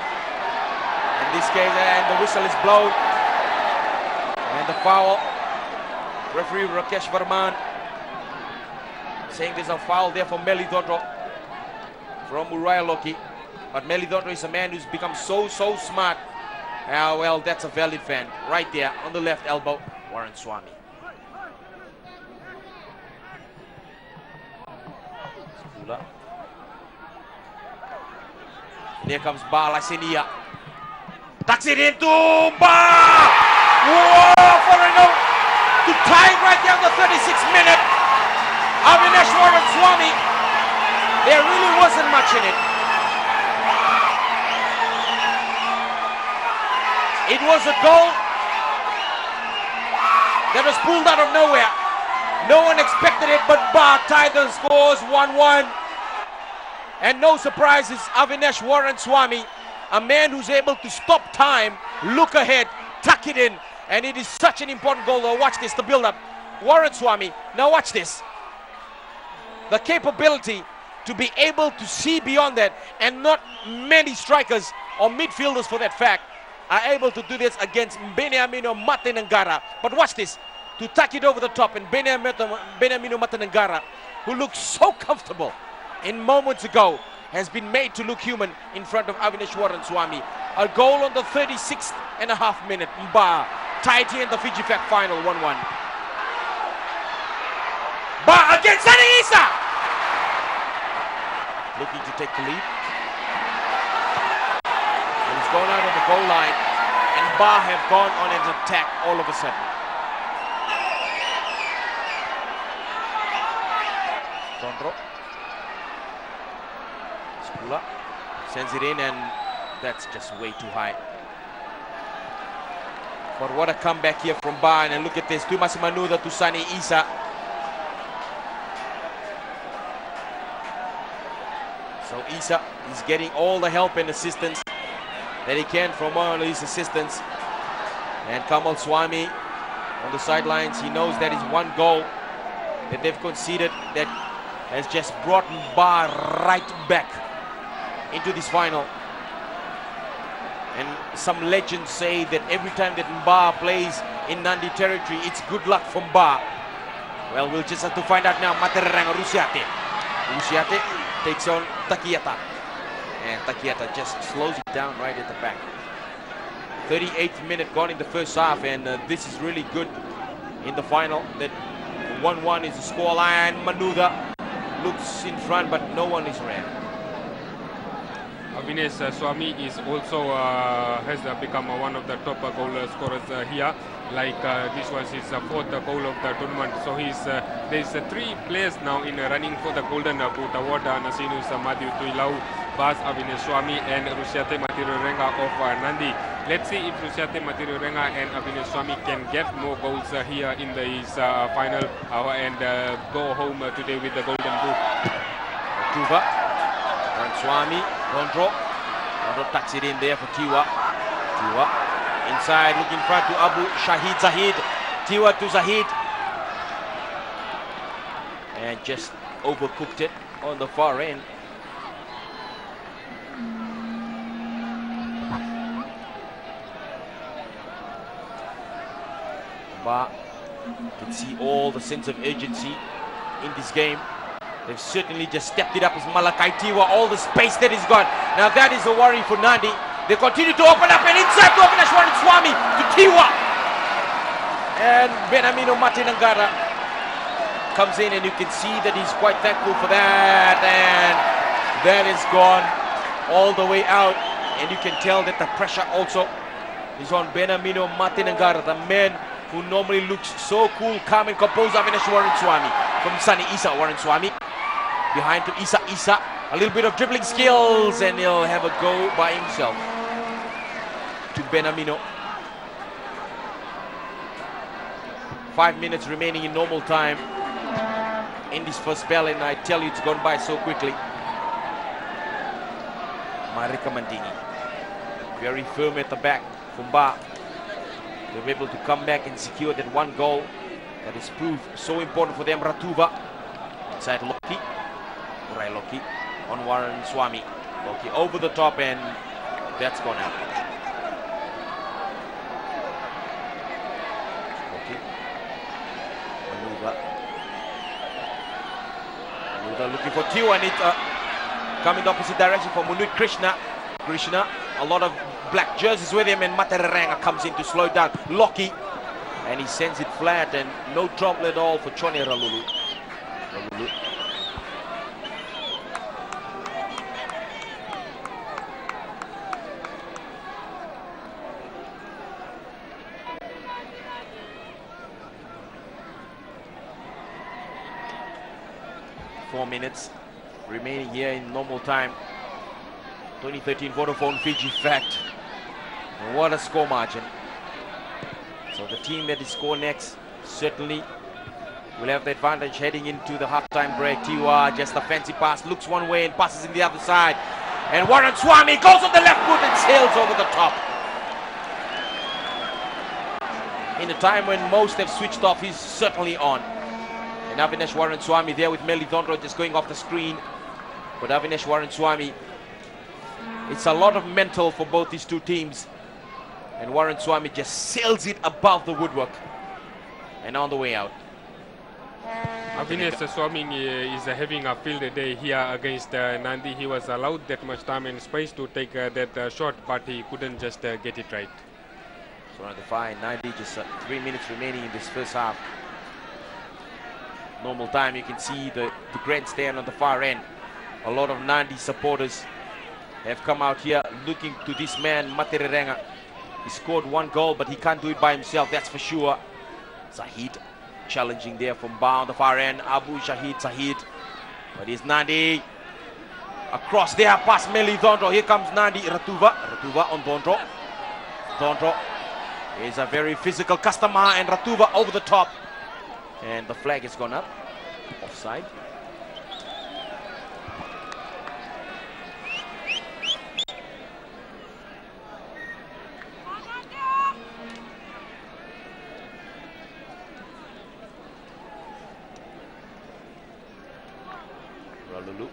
in this case, and the whistle is blown, and the foul. Referee Rakesh Varman saying there's a foul there for Meli Dondro from Uraialoki, but Meli Dondro is a man who's become so smart. Well, that's a valid fan right there on the left elbow. Warren Swami. Skula. And here comes Ba Lasenia. Tucks it into Ba! Whoa! For a note to tie it right there on the 36th minute. Avinash Warren Swami. There really wasn't much in it. It was a goal that was pulled out of nowhere. No one expected it, but Ba tied the scores 1-1. And no surprises, Avinash Warren Swami, a man who's able to stop time, look ahead, tuck it in, and it is such an important goal. Now watch this, the build-up. Warren Swami, now watch this. The capability to be able to see beyond that, and not many strikers or midfielders for that fact are able to do this against Beniamino Matenangara. But watch this, to tuck it over the top, and Beniamino Matenangara, who looks so comfortable in moments ago, has been made to look human in front of Avinash Warren Swami. A goal on the 36th and a half minute. Ba tied here in the Fiji Fact final, 1-1. Ba against Sunny Isa! Looking to take the lead. And he's gone out on the goal line, and Ba have gone on an attack all of a sudden. Tondro. Skula sends it in, and that's just way too high. But what a comeback here from Ba. And look at this. Tumas Manuda to Sani Isa. So Isa is getting all the help and assistance that he can from all his assistants. And Kamal Swami on the sidelines. He knows that is one goal that they've conceded that has just brought Ba right back into this final. And some legends say that every time that Ba plays in Nadi territory, it's good luck from Ba. Well, we'll just have to find out now. Materranga Rusiate. Rusiate takes on Takiata. And Takiata just slows it down right at the back. 38th minute gone in the first half, and this is really good in the final. That 1-1 is the scoreline. Manuda looks in front, but no one is around. Avinash Swami is also has become one of the top goal scorers here. Like this was his fourth goal of the tournament. So there's three players now in running for the Golden Boot award. Nasinus Madhu Tuilau, Bas Avinash Swami and Rusiate Matirurenga of Nadi. Let's see if Rusiate Matirurenga and Avinash Swami can get more goals here in this final and go home today with the Golden Boot. Tuva and Swami, Gondro tucks it in there for Tiwa. Tiwa inside, looking front to Abu Shahid Zahid. Tiwa to Zahid. And just overcooked it on the far end. But you can see all the sense of urgency in this game. They've certainly just stepped it up as Malakai Tiwa, all the space that he's got. Now that is a worry for Nadi. They continue to open up and inside to Avinashwaran Swami to Tiwa. And Benamino Matinangara comes in, and you can see that he's quite thankful for that. And that is gone all the way out. And you can tell that the pressure also is on Benamino Matinangara, the man who normally looks so cool, calm and composed. Avinashwaran Swami from Sani Isa Warren Swami. Behind to Isa. Isa, a little bit of dribbling skills, and he'll have a go by himself to Benamino. 5 minutes remaining in normal time in this first spell, and I tell you, it's gone by so quickly. Marika Mandini, very firm at the back from Ba. They were able to come back and secure that one goal that has proved so important for them. Ratuva inside Loki. Urai Loki on Warren Swami. Loki over the top, and that's gone out. Loki. Manuda looking for Tiwa, and it coming the opposite direction for Munut Krishna. Krishna, a lot of black jerseys with him, and Materranga comes in to slow down Loki, and he sends it flat, and no trouble at all for Chone Ralulu. 4 minutes remaining here in normal time. 2013 Vodafone Fiji fact. And what a score margin. So the team that is score next certainly will have the advantage heading into the halftime break. Tiwa, just a fancy pass, looks one way and passes in the other side. And Warren Swami goes on the left foot and sails over the top. In a time when most have switched off, he's certainly on. And Avinash Warren Swami there with Melithondro just going off the screen. But Avinash Warren Swami, it's a lot of mental for both these two teams. And Warren Swami just sails it above the woodwork and on the way out. Avinash Swami is having a field day here against Nadi. He was allowed that much time and space to take that shot, but he couldn't just get it right. So on the fine, Nadi just 3 minutes remaining in this first half. Normal time, you can see the grandstand on the far end. A lot of Nadi supporters have come out here looking to this man, Materranga. He scored one goal, but he can't do it by himself, that's for sure. Zahid challenging there from Ba on the far end. Abu Shahid Zahid. But it's Nadi. Across there, past Melithondro. Here comes Nadi. Ratuva on Dondro. Dondro He's a very physical customer, and Ratuva over the top. And the flag has gone up. Offside. Ralulu.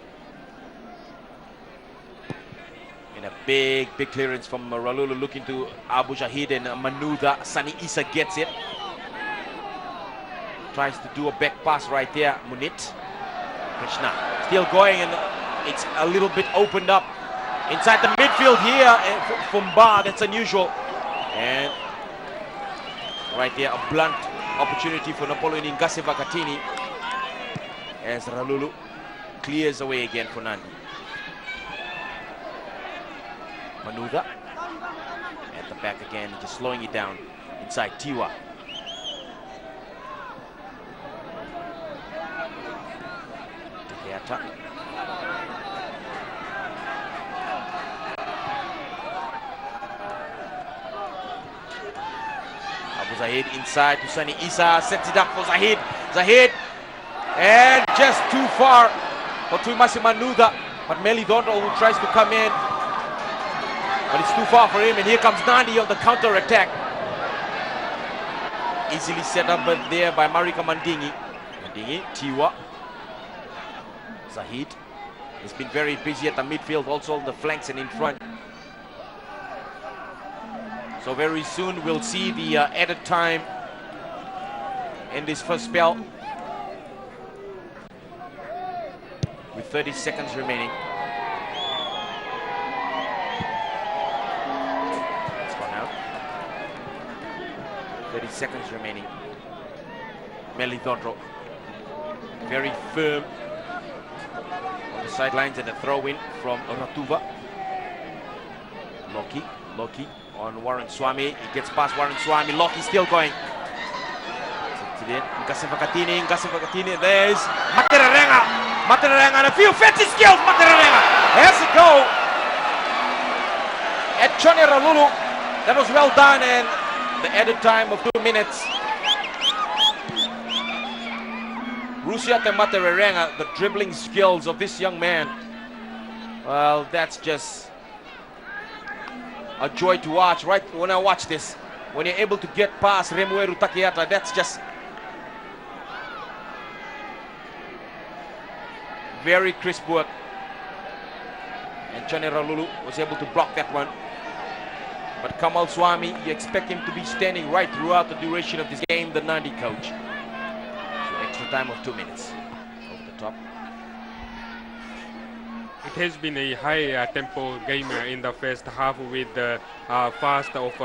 And a big clearance from Ralulu, looking to Abu Shahid, and Manuda. Sani Isa gets it. Tries to do a back pass right there. Munit. Krishna still going, and it's a little bit opened up inside the midfield here from Bar. That's unusual. And right there, a blunt opportunity for Napoleon Ingase Vakatini as Ralulu clears away again for Nadi. Manuda at the back again, just slowing it down inside Tiwa. Tekeata. Abu Zahid inside to Sani Isa, sets it up for Zahid. Zahid, and just too far for Tuimasi Manuda, but Melidondro who tries to come in, but it's too far for him, and here comes Nadi on the counter attack. Easily set up there by Marika Mandingi. Mandingi, Tiwa. Zahid has been very busy at the midfield, also on the flanks and in front. So very soon we'll see the added time in this first spell, with 30 seconds remaining. It's gone out. 30 seconds remaining. Melidondro very firm on the sidelines, and a throw-in from Ratuva. Loki on Warren Swami. He gets past Warren Swami. Loki still going. Ingase Vakatini. There's Materarenga and a few fancy skills. Materarenga has to go at Chone Ralulu. That was well done, and the added time of 2 minutes. Rusiate Materarenga, the dribbling skills of this young man, well, that's just a joy to watch. Right when I watch this, when you're able to get past Remueru Takeata, that's just very crisp work. And Chone Ralulu was able to block that one. But Kamal Swami, you expect him to be standing right throughout the duration of this game, the Nadi coach. So extra time of 2 minutes. Over the top. It has been a high tempo game in the first half, with fast off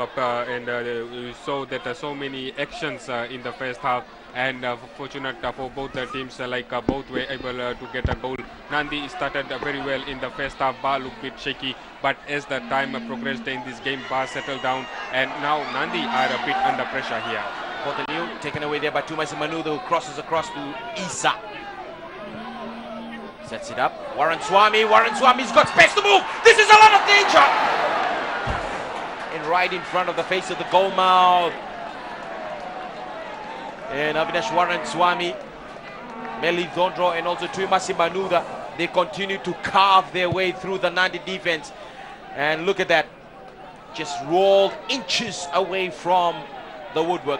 and we saw that so many actions in the first half, and fortunate for both the teams, both were able to get a goal. Nadi started very well in the first half. Bar looked a bit shaky, but as the time progressed in this game, Bar settled down, and now Nadi are a bit under pressure here. For the new, taken away there by Tuimasi Manuda, who crosses across to Isa. Sets it up. Warren Swami's got space to move. This is a lot of danger. And right in front of the face of the goal mouth. And Avinash Warren Swami, Melidondro, and also Tuimasi Manuda, they continue to carve their way through the Nadi defense. And look at that. Just rolled inches away from the woodwork,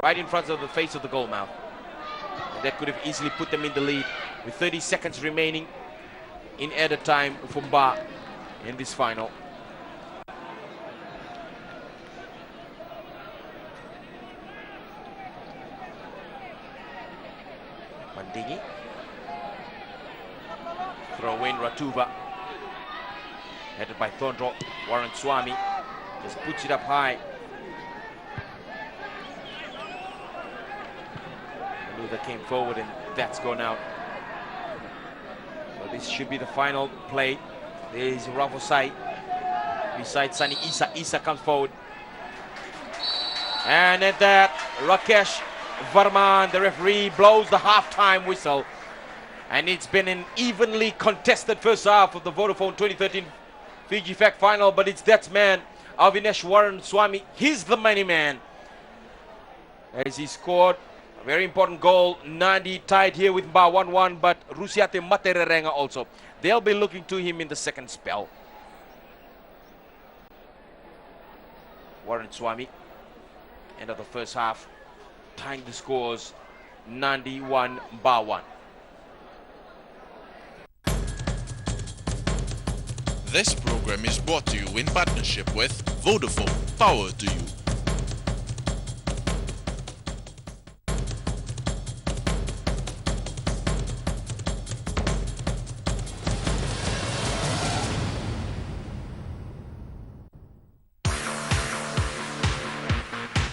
right in front of the face of the goal mouth. And that could have easily put them in the lead, with 30 seconds remaining in added time from Bar in this final. Mandingi. Throw in Ratuva. Headed by Thondro. Warren Swami just puts it up high. Manuda came forward, and that's gone out. So this should be the final play. There is Ravosai beside Sani Isa. Isa comes forward. And at that, Rakesh Varman, the referee, blows the halftime whistle. And it's been an evenly contested first half of the Vodafone 2013 Fiji Fact final, but it's that man, Avinesh Warren Swami, he's the money man, as he scored a very important goal. Nadi tied here with Ba 1-1, but Rusiate Matererenga also. They'll be looking to him in the second spell. Warren Swami, end of the first half, tying the scores. Nadi 1, Ba 1. This program is brought to you in partnership with Vodafone, power to you.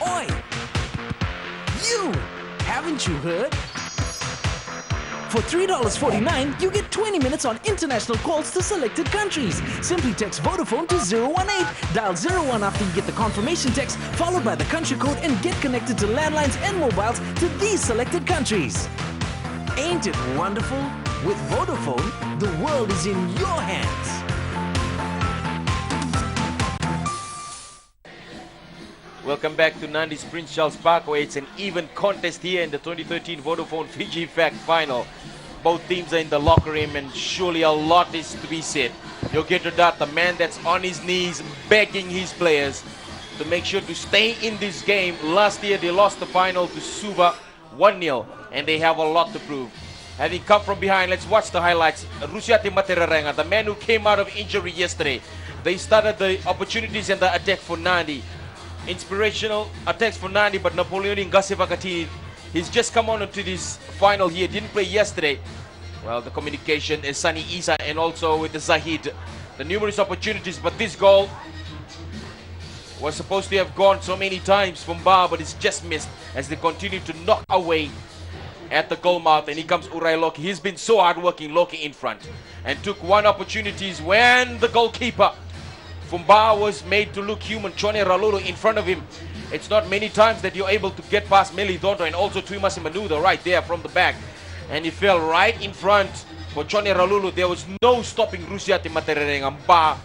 Oi! You! Haven't you heard? For $3.49, you get 20 minutes on international calls to selected countries. Simply text Vodafone to 018, dial 01 after you get the confirmation text, followed by the country code, and get connected to landlines and mobiles to these selected countries. Ain't it wonderful? With Vodafone, the world is in your hands. Welcome back to Nandi's Prince Charles Parkway. It's an even contest here in the 2013 Vodafone Fiji Fact Final. Both teams are in the locker room, and surely a lot is to be said. Yogesh Dutt, the man that's on his knees begging his players to make sure to stay in this game. Last year they lost the final to Suva 1-0, and they have a lot to prove. Having come from behind, let's watch the highlights. Rusiate Matererenga, the man who came out of injury yesterday. They started the opportunities and the attack for Nadi. Inspirational attacks for Nadi, but Napoleon Ngasevakati, he's just come on to this final here. Didn't play yesterday. Well, the communication is Sunny Isa and also with the Zahid. The numerous opportunities, but this goal was supposed to have gone so many times from Ba, but it's just missed as they continue to knock away at the goal mouth. And here comes Urai Loki. He's been so hardworking, Loki in front, and took one opportunities when the goalkeeper Fumba was made to look human. Chone Ralulu in front of him. It's not many times that you're able to get past Melidonto and also Tuimasi Manuda right there from the back. And he fell right in front for Chone Ralulu. There was no stopping Rusiate Matererenga. Ba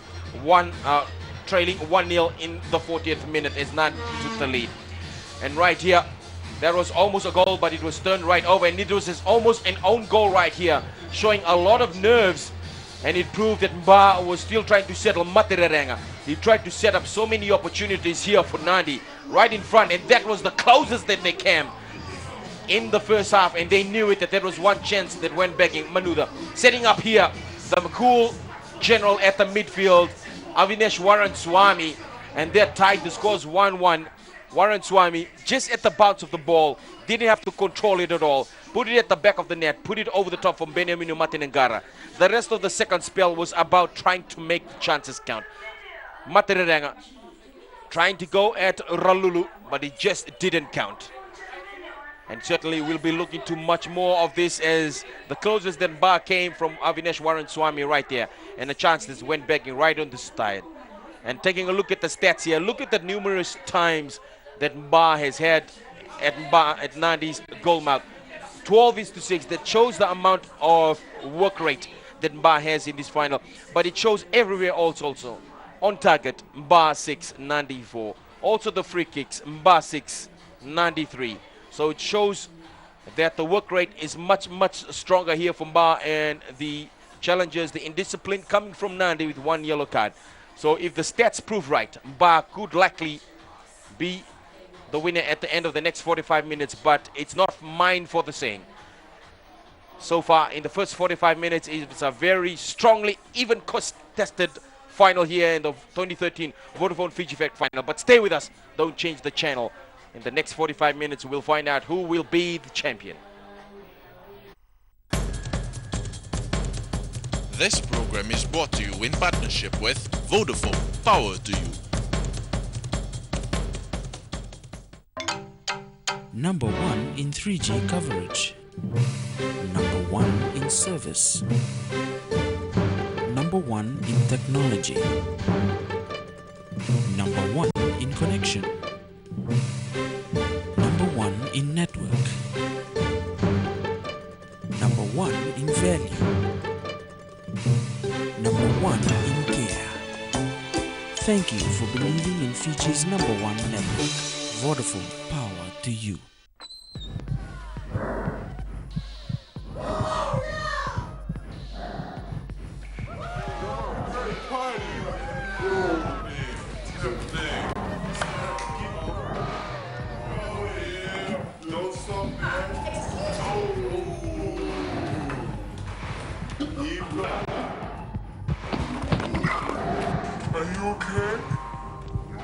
trailing 1-0 in the 40th minute as Nadi took the lead. And right here, that was almost a goal, but it was turned right over. And it was almost an own goal right here, showing a lot of nerves. And it proved that Ba was still trying to settle Matererenga. He tried to set up so many opportunities here for Nadi, right in front, and that was the closest that they came in the first half, and they knew it, that there was one chance that went back in. Manuda setting up here, the cool general at the midfield, Avinesh Warren Swami, and that tied the scores 1-1. Warren Swami just at the bounce of the ball, didn't have to control it at all. Put it at the back of the net, put it over the top from Benjamin Matinengara. The rest of the second spell was about trying to make the chances count. Matererenga trying to go at Ralulu, but it just didn't count. And certainly we'll be looking to much more of this, as the closest that Ba came from Avinesh Warren Swami right there. And the chances went back in right on the side. And taking a look at the stats here, look at the numerous times that Ba has had at Nadi's goal mouth. 12-6. That shows the amount of work rate that Ba has in this final. But it shows everywhere also. On target, Ba 6, Nadi 4. Also the free kicks, Ba 6, Nadi 3. So it shows that the work rate is much stronger here from Ba, and the challenges, the indiscipline coming from Nadi with one yellow card. So if the stats prove right, Ba could likely be the winner at the end of the next 45 minutes, but it's not mine for the saying. So far in the first 45 minutes, it's a very strongly even contested final here in the 2013 Vodafone Fiji Fact Final. But stay with us, don't change the channel. In the next 45 minutes, we'll find out who will be the champion. This program is brought to you in partnership with Vodafone, power to you. Number 1 in 3G coverage. Number 1 in service. Number 1 in technology. Number 1 in connection. Number 1 in network. Number 1 in value. Number 1 in care. Thank you for believing in Fiji's #1 network. Vodafone, power to you.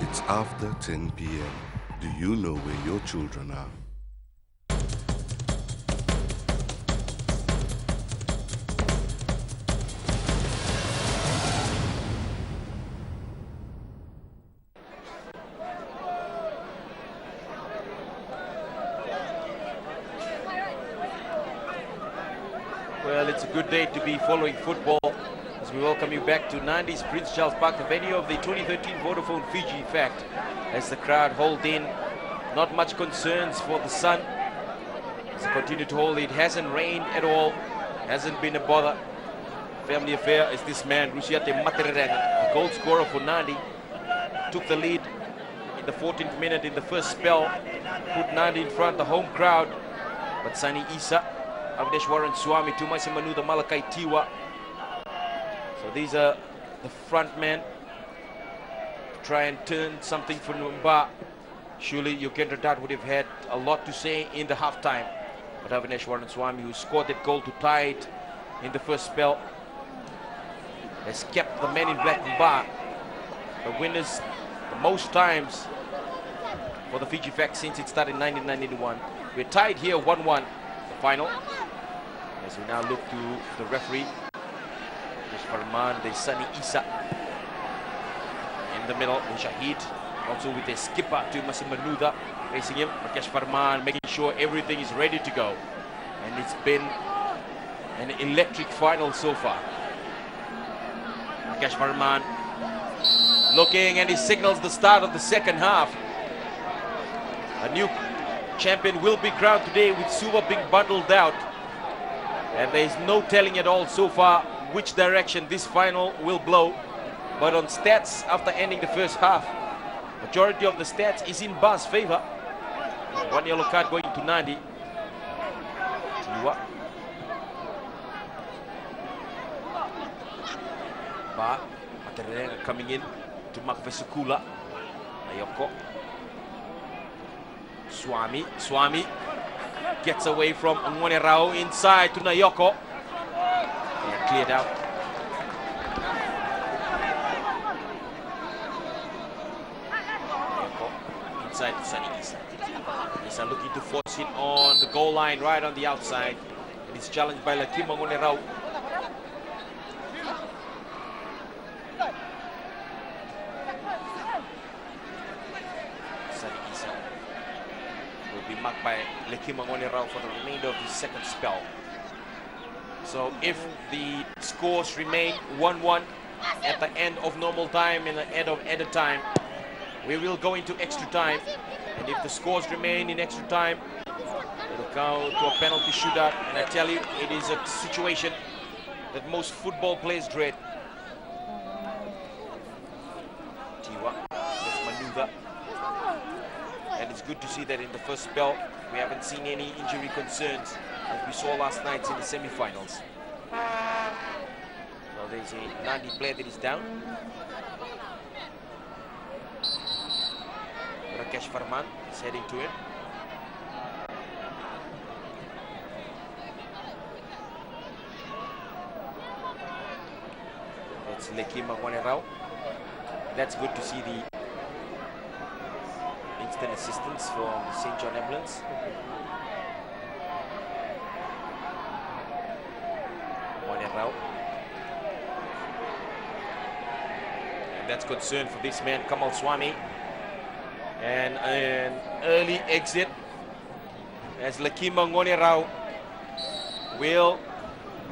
It's after 10 p.m. Do you know where your children are? Well, it's a good day to be following football as we welcome you back to Nadi's Prince Charles Park, the venue of the 2013 Vodafone Fiji Fact. As the crowd hold in, not much concerns for the sun. It's continued to hold. It hasn't rained at all, hasn't been a bother. Family affair as this man, Rusiate Matereranga, the goal scorer for Nadi, took the lead in the 14th minute in the first spell, put Nadi in front, the home crowd, but Sani Isa, Avneshwaran Swami, Tumasi Manu, the Malakai Tiwa. So these are the front men to try and turn something for Numba. Surely Yukendra Dutt would have had a lot to say in the halftime. But Avneshwaran Swami, who scored that goal to tie it in the first spell, has kept the men in black Numba the winners the most times for the Fiji Fact since it started in 1991. We're tied here 1-1, the final. As we now look to the referee, there's Farman, there's Sani Isa in the middle, and Shahid also with their skipper to Masimanuda facing him. Rakesh Farman making sure everything is ready to go, and it's been an electric final so far. Rakesh Farman looking, and he signals the start of the second half. A new champion will be crowned today with Suva being bundled out. And there is no telling at all so far which direction this final will blow. But on stats, after ending the first half, majority of the stats is in Ba's favor. One yellow card going to Nadi. Tiwa. Ba Matereranga coming in to Makvesukula. Ayoko. Swami gets away from Ngone Rao inside to Nayoko. And cleared out. Nayoko inside to Sani Isa. Isa looking to force it on the goal line right on the outside. And it's challenged by Lakima Ngone Rao. Marked by Lekima Ngone Rao for the remainder of the second spell. So if the scores remain 1-1 at the end of normal time and the end of added time, we will go into extra time. And if the scores remain in extra time, it will go to a penalty shootout. And I tell you, it is a situation that most football players dread. Tiwa, that's Manuga. And it's good to see that in the first spell we haven't seen any injury concerns as we saw last night in the semi-finals. So there's a Nadi player that is down. Rakesh Farman is heading to him. That's Lekima Ngone Rao. That's good to see the instant assistance from the St. John Ambulance. Ngone Rao. And that's concern for this man, Kamal Swami. And an early exit as Lekima Ngone Rao will,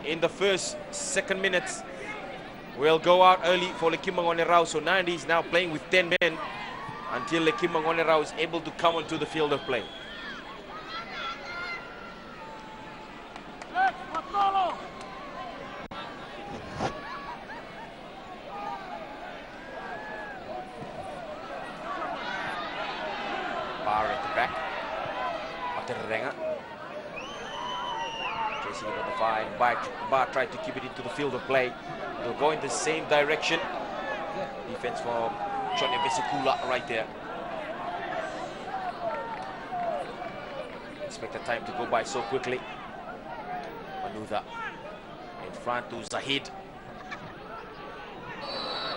in the second minutes, will go out early for Lekima Ngone Rao. So Nadi is now playing with 10 men until Lekima Ngone Rao is able to come onto the field of play. Chasing it on the far end. Bar tried to keep it into the field of play. They'll go in the same direction. Defense for Johnny Vesikula right there. Expect the time to go by so quickly. Manutha in front to Zahid.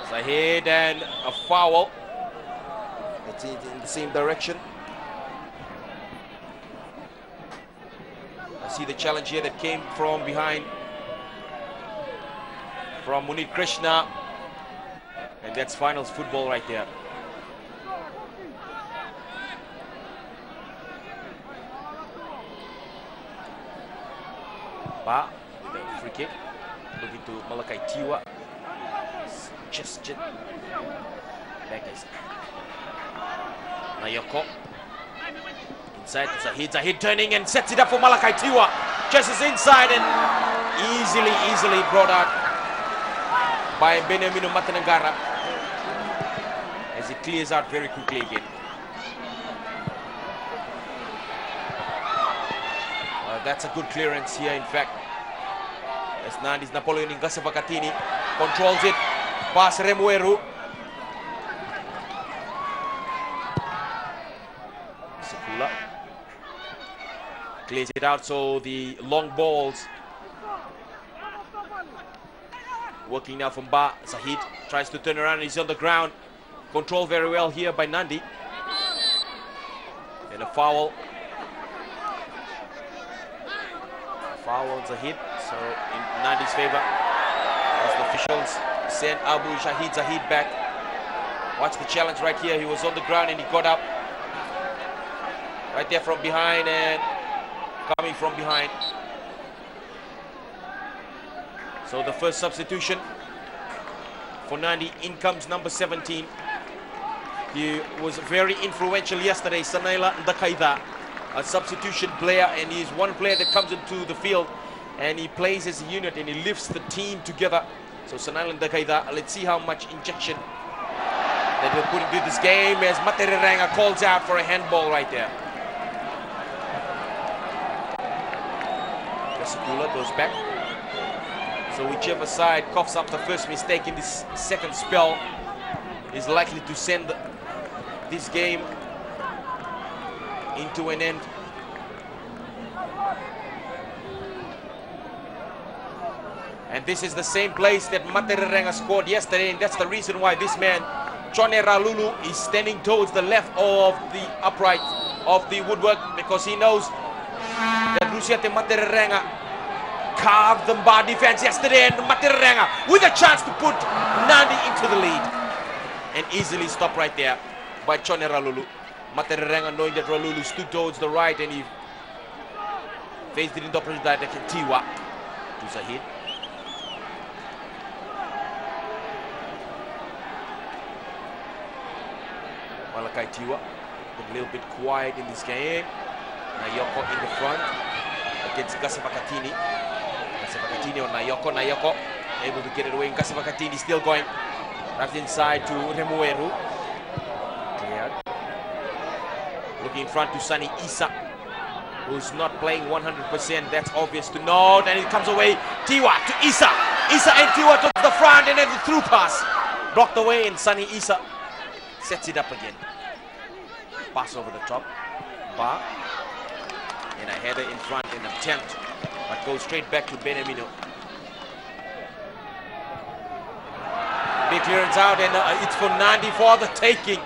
Zahid and a foul. It's in the same direction. I see the challenge here that came from behind from Munir Krishna, and that's finals football right there. Ba with the free kick, looking to Malakai Tiwa. Just back is Nayoko. Inside to Zahid. Zahid turning and sets it up for Malakai Tiwa. Just is inside and easily brought out by Benjamin Matanangara as he clears out very quickly again. That's a good clearance here, in fact. As Nadi's Napoleon Ingasavakatini controls it. Pass Remueru. Sekula clears it out, so the long balls working now from Ba. Zahid tries to turn around, he's on the ground. Controlled very well here by Nandi. And a foul. Foul on Zahid, so in Nandi's favor. As the officials send Abu Shahid Zahid back. Watch the challenge right here. He was on the ground and he got up. Right there from behind and coming from behind. So the first substitution for Nadi. In comes number 17. He was very influential yesterday, Sanaila Ndakaida, a substitution player, and he's one player that comes into the field and he plays as a unit and he lifts the team together. So Sanaila Ndakaida, let's see how much injection that he'll put into this game as Materiranga calls out for a handball right there. Vesikula goes back. So whichever side coughs up the first mistake in this second spell is likely to send this game into an end. And this is the same place that Materiranga scored yesterday, and that's the reason why this man, Chone Ralulu, is standing towards the left of the upright of the woodwork, because he knows that Rusiate Materiranga carved the bar defense yesterday, and Materiranga with a chance to put Nadi into the lead and easily stopped right there by Chone Ralulu. Materiranga, knowing that Ralulu stood towards the right and he faced it in the opposite direction. Tiwa to Zahid. Malakai Tiwa a little bit quiet in this game. Nayoko in the front against Gasavakatini. Gasavakatini on Nayoko. Nayoko able to get it away. Gasavakatini still going. Right inside to Remueru. Cleared. Looking in front to Sunny Isa, who's not playing 100%. That's obvious to note. And it comes away. Tiwa to Isa. Isa and Tiwa to the front, and then the through pass blocked away, and Sunny Isa sets it up again. Pass over the top. Ba. And a header in front in attempt, but goes straight back to Benemino. Big clearance out, and it's for Nadi for the taking.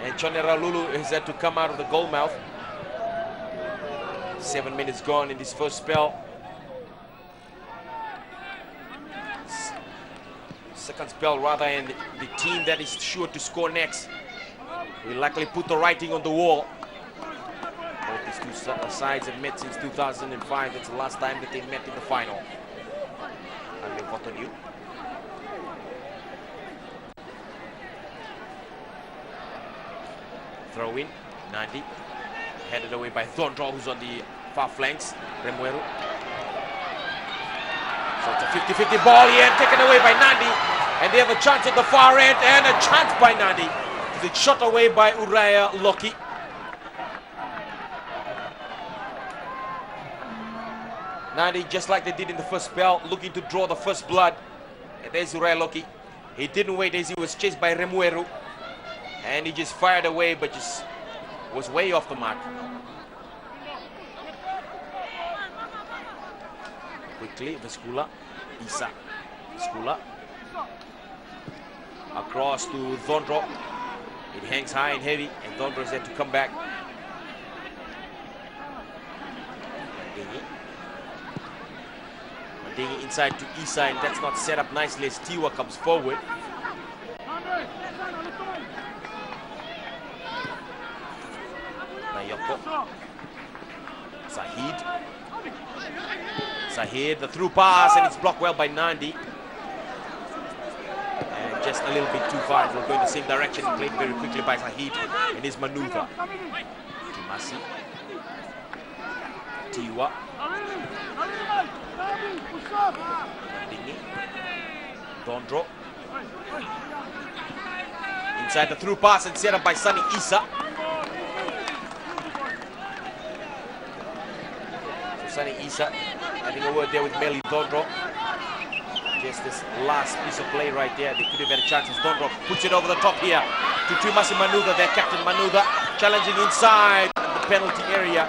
And Chone Ralulu is had to come out of the goal mouth. 7 minutes gone in this first spell. Second spell rather, and the team that is sure to score next will likely put the writing on the wall. Both these two sides have met since 2005. That's the last time that they met in the final. Throw in, Nadi, headed away by Thorndraw, who's on the far flanks. Remueru. So it's a 50-50 ball here, taken away by Nadi. And they have a chance at the far end, and a chance by Nadi. It's shot away by Uraya Loki. Nadi, just like they did in the first spell, looking to draw the first blood. And there's Urailoki. He didn't wait as he was chased by Remueru. And he just fired away, but just was way off the mark. Quickly, Vescula. Isa. Vescula. Across to Thondro. It hangs high and heavy, and Thondro is there to come back. Mandingi inside to Isa, and that's not set up nicely as Tiwa comes forward. Nayoko. Sahid, the through pass, and it's blocked well by Nandi. And just a little bit too far. It will go in the same direction. Played very quickly by Sahid in his maneuver. Timasi. Tiwa. Mandingi. Thondro. Inside the through pass and set up by Sunny Isa. So Sunny Isa having a word there with Meli Thondro. Just this last piece of play right there. They could have had a chance as Thondro puts it over the top here to Tumasi Manuda, their captain Manuda, challenging inside the penalty area.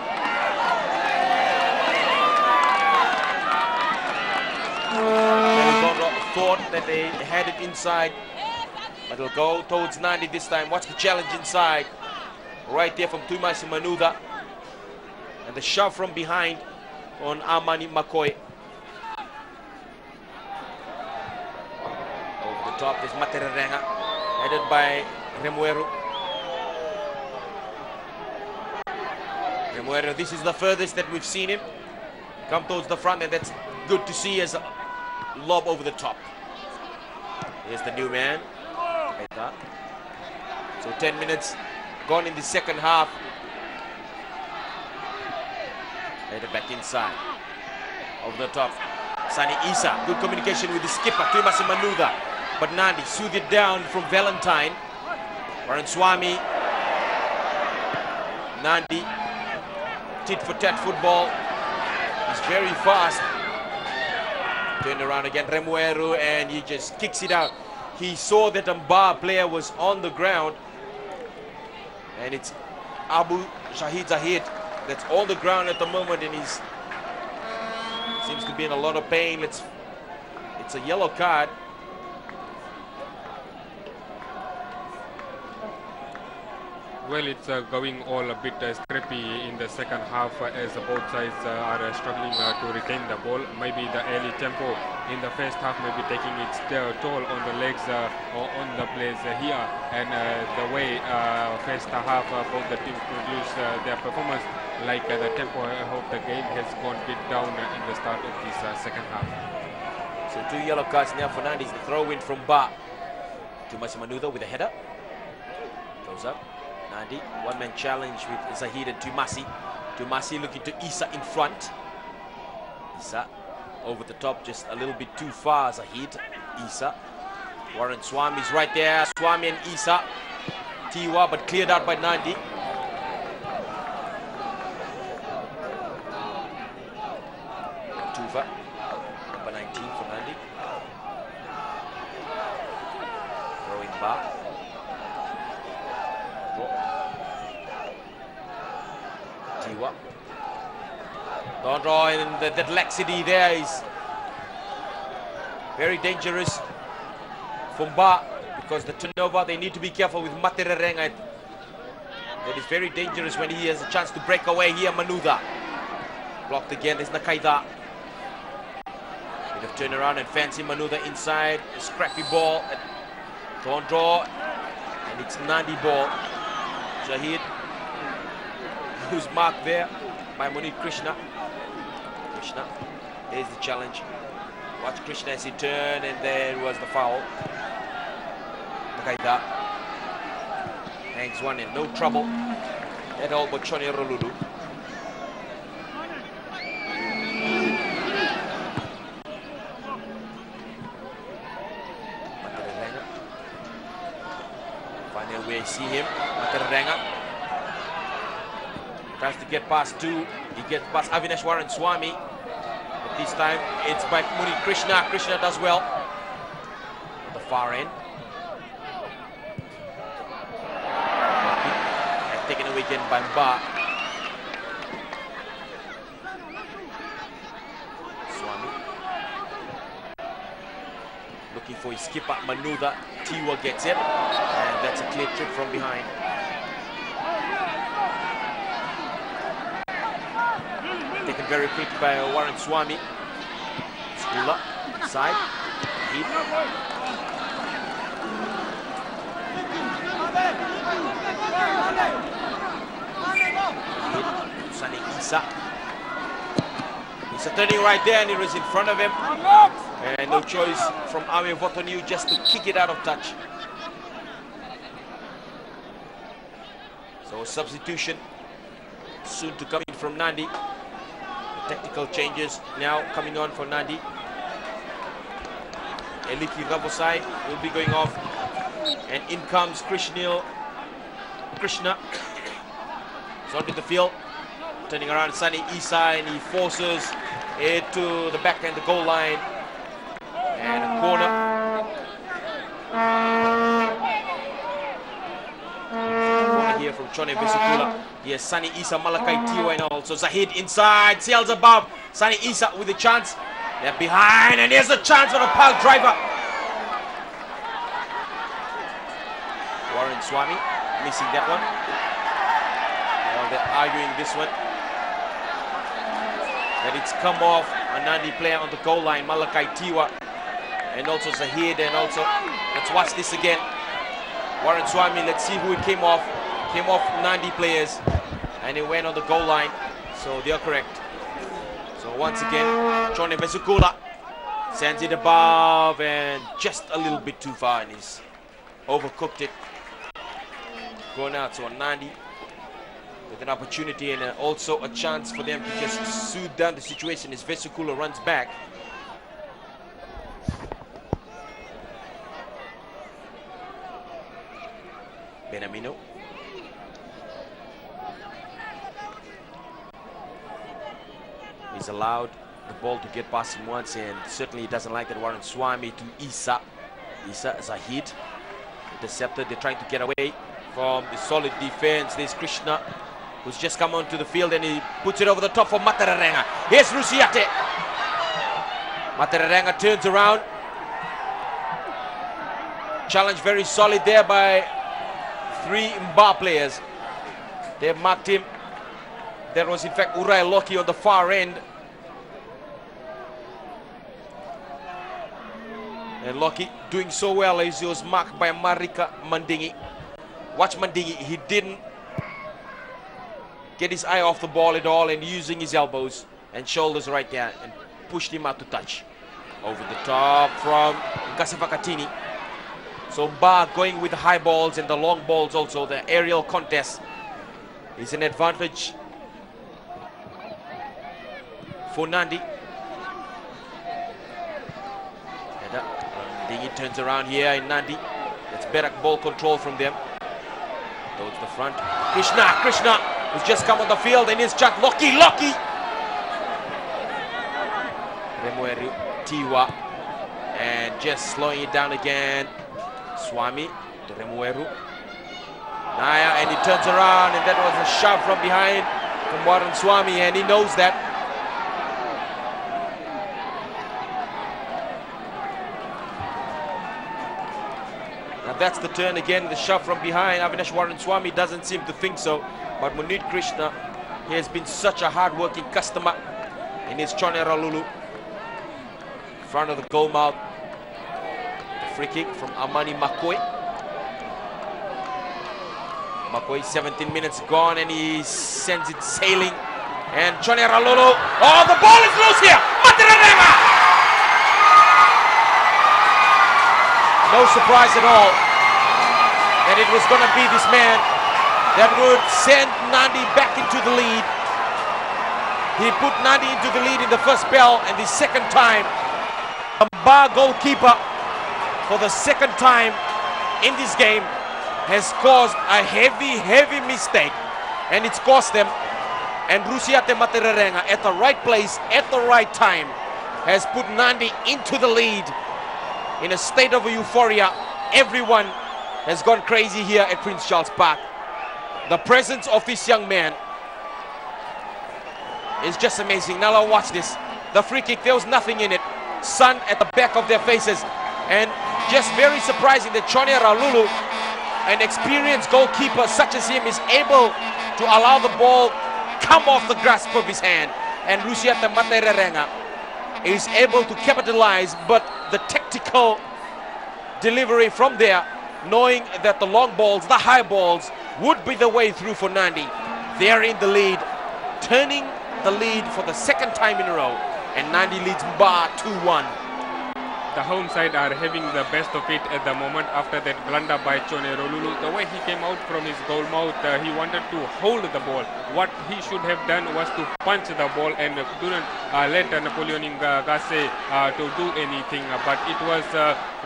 Meli Thondro thought that they had it inside, but it'll go towards Nadi this time. Watch the challenge inside. Right there from Tumasi Manuda. And the shove from behind on Amani Makoy. Over the top is Matererenga, headed by Remueru. Remueru, this is the furthest that we've seen him come towards the front, and that's good to see as a lob over the top. Here's the new man. So 10 minutes gone in the second half. Headed back inside. Over the top. Sani Isa. Good communication with the skipper, Tumasi Manuda. But Nadi soothed it down from Valentine. Warren Swami. Nadi. Tit for tat football. He's very fast. Turn around again, Remueru, and he just kicks it out. He saw that Mba player was on the ground. And it's Abu Shahid Zahid that's on the ground at the moment, and he's seems to be in a lot of pain. It's a yellow card. Well, it's going all a bit scrappy in the second half as both sides are struggling to retain the ball. Maybe the early tempo in the first half may be taking its toll on the legs or on the players here. And the way first half both the teams produce their performance, like the tempo of the game has gone a bit down in the start of this second half. So 2 yellow cards now for Nadi. The throw in from Ba. Tumasi Manuda with a header. Goes up. Nadi, one-man challenge with Zahid and Tumasi. Tumasi looking to Isa in front. Isa over the top, just a little bit too far. Zahid, Isa. Warren Swami's right there. Swami and Isa. Tiwa, but cleared out by Nadi. Tuva, number 19 for Nadi. Throwing back. Tiwa. Thondro, and that laxity there is very dangerous for Mba, because the turnover, they need to be careful with Matererenga. That is very dangerous when he has a chance to break away here. Manuda blocked again. There's Nakaida. Bit of turnaround and fancy Manuda inside. A scrappy ball at Thondro, and it's Nadi ball. Shahid, who's marked there by Munir Krishna. Krishna, there's the challenge. Watch Krishna as he turned, and there was the foul. Nakaida hangs one in, no trouble at all but Choni Rolulu. Matererenga. Finally we see him. Matererenga tries to get past two. He gets past Avinash Warren Swami. This time it's by Munir Krishna. Krishna does well at the far end. And taken away again by Mba. Swami looking for his skipper Manuda. Tiwa gets it, and that's a clear trip from behind. Taken very quick by Warren Swami. Skula inside. Hit. Sunny Isa. Isa turning right there, and it was in front of him. And no choice from Ame Votoniu just to kick it out of touch. So substitution soon to come in from Nadi. The tactical changes now coming on for Nadi. Eliki Rabosai will be going off. And in comes Krishna. He's onto the field. Turning around Sunny Isa, and he forces it to the back end, the goal line. And a corner. Corner here from Chone Vesukula. Here's Sunny Isa, Malakai Tiwa, and also Zahid inside, sails above. Sunny Isa with a chance. They're behind, and here's a chance for a pile driver. Warren Swami missing that one. Well, they're arguing this one. That it's come off a Nadi player on the goal line, Malakai Tiwa. And also Zahid, and also, let's watch this again. Warren Swami, let's see who it came off. Came off Nadi players, and it went on the goal line. So they are correct. So once again, Chone Vesukula sends it above, and just a little bit too far, and he's overcooked it. Going out to Nadi with an opportunity, and also a chance for them to just soothe down the situation as Vesukula runs back. Benamino. He's allowed the ball to get past him once, and certainly he doesn't like that. Warren Swami to Isa. Isa Zahid. Intercepted. They're trying to get away from the solid defense. There's Krishna, who's just come onto the field, and he puts it over the top for Matararenga. Here's Rusiate. Matararenga turns around. Challenge very solid there by three Mba players. They have marked him. There was in fact Urai Loki on the far end. And Loki doing so well as he was marked by Marika Mandingi. Watch Mandingi, he didn't get his eye off the ball at all, and using his elbows and shoulders right there and pushed him out to touch. Over the top from Gasivakatini. So Mba going with the high balls and the long balls also. The aerial contest is an advantage for Nadi. Dingy turns around here in Nadi. It's better ball control from them. Towards the front. Krishna, who's just come on the field, and here's Chuck Loki. Remueru Tiwa, and just slowing it down again. Swami to Remueru. Naya, and he turns around, and that was a shove from behind from Warren Swami, and he knows that. Now that's the turn again, the shove from behind. Avinash Warren Swami doesn't seem to think so, but Munir Krishna, he has been such a hard-working customer in his Chone Ralulu. In front of the goal mouth. Free kick from Amani Makoi. Makoi, 17 minutes gone, and he sends it sailing. And Chone Ralulu, oh, the ball is loose here! Matararenga! No surprise at all that it was going to be this man that would send Nadi back into the lead. He put Nadi into the lead in the first spell, and the second time, a Mba goalkeeper for the second time in this game has caused a heavy mistake, and it's cost them. And Rusiate Matararenga at the right place at the right time has put Nadi into the lead in a state of euphoria. Everyone has gone crazy here at Prince Charles Park. The presence of this young man is just amazing. Now watch this. The free kick, there was nothing in it. Sun at the back of their faces. And just very surprising that Chone Ralulu, an experienced goalkeeper such as him, is able to allow the ball come off the grasp of his hand. And Rusiata Matererenga is able to capitalize, but the tactical delivery from there, knowing that the long balls, the high balls, would be the way through for Nadi. They're in the lead, turning the lead for the second time in a row, and Nadi leads Mba 2-1. The home side are having the best of it at the moment after that blunder by Chone Rolulu. The way he came out from his goal mouth, he wanted to hold the ball. What he should have done was to punch the ball and couldn't let Napoleon Ngase to do anything. But it was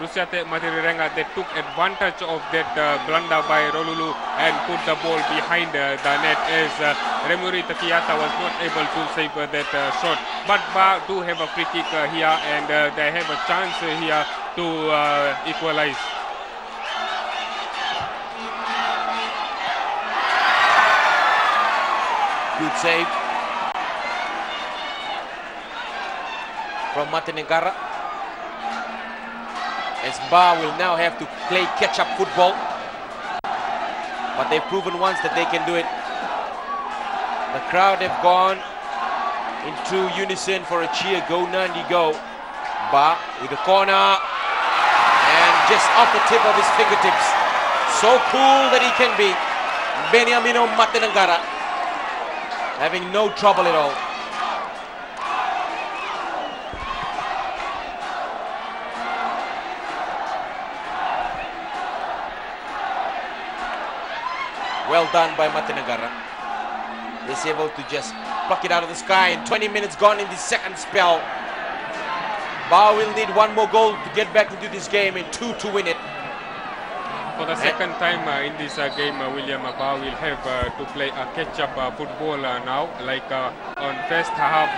Rusiate Matirirenga that took advantage of that blunder by Rolulu and put the ball behind the net, as Remuri Takiata was not able to save that shot. But Ba do have a free kick here, and they have a chance here to equalize. Good save from Matenegara, as Ba will now have to play catch-up football, but they've proven once that they can do it. The crowd have gone into unison for a cheer. Go Nandi, go. Ba with the corner, and just off the tip of his fingertips. So cool that he can be. Beniamino Matenegara having no trouble at all. Well done by Matenegara. He's able to just pluck it out of the sky, and 20 minutes gone in the second spell. Ba will need one more goal to get back into this game, and 2 to win it. For the second time in this game, William Ba will have to play a catch-up football now. Like on first half,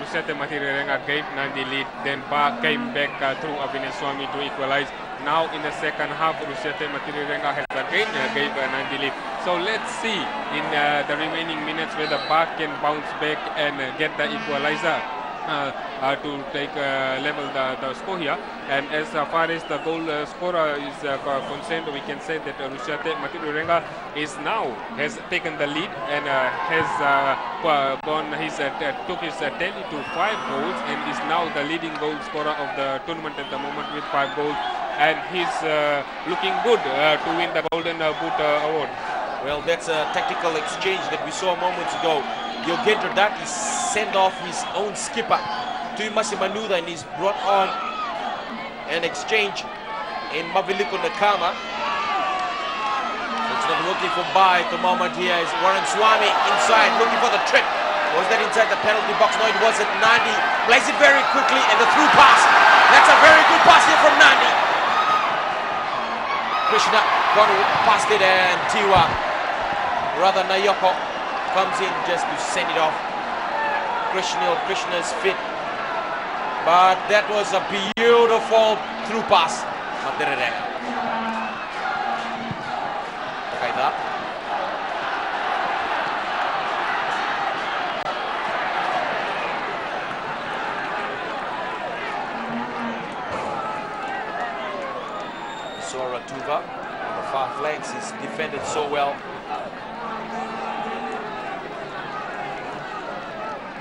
Rusete Matirirenga gave Nandi lead, then Ba came back through Avineswamy to equalize. Now in the second half, Rusete Matirirenga has again gave Nandi lead. So let's see in the remaining minutes whether Ba can bounce back and get the equalizer to take level the score here. And as far as the goal scorer is concerned, we can say that Rusiate Matirirenga has taken the lead and has took his tally to 5 goals and is now the leading goal scorer of the tournament at the moment with 5 goals, and he's looking good to win the Golden Boot award. Well, that's a tactical exchange that we saw moments ago. Yogendra Dati sent off his own skipper, Tuimasi Manuda, and he's brought on an exchange in Maviliko Nakama. It's not working for Ba at the moment. Here is Warren Swami inside, looking for the trip. Was that inside the penalty box? No, it wasn't. Nandi plays it very quickly, and the through pass. That's a very good pass here from Nandi. Krishna gone past it, and Tiwa, rather Nayoko, comes in just to send it off. Krishna's fit, but that was a beautiful through pass. Materere. Kaida. Sora Tuva on the far flanks is defended so well.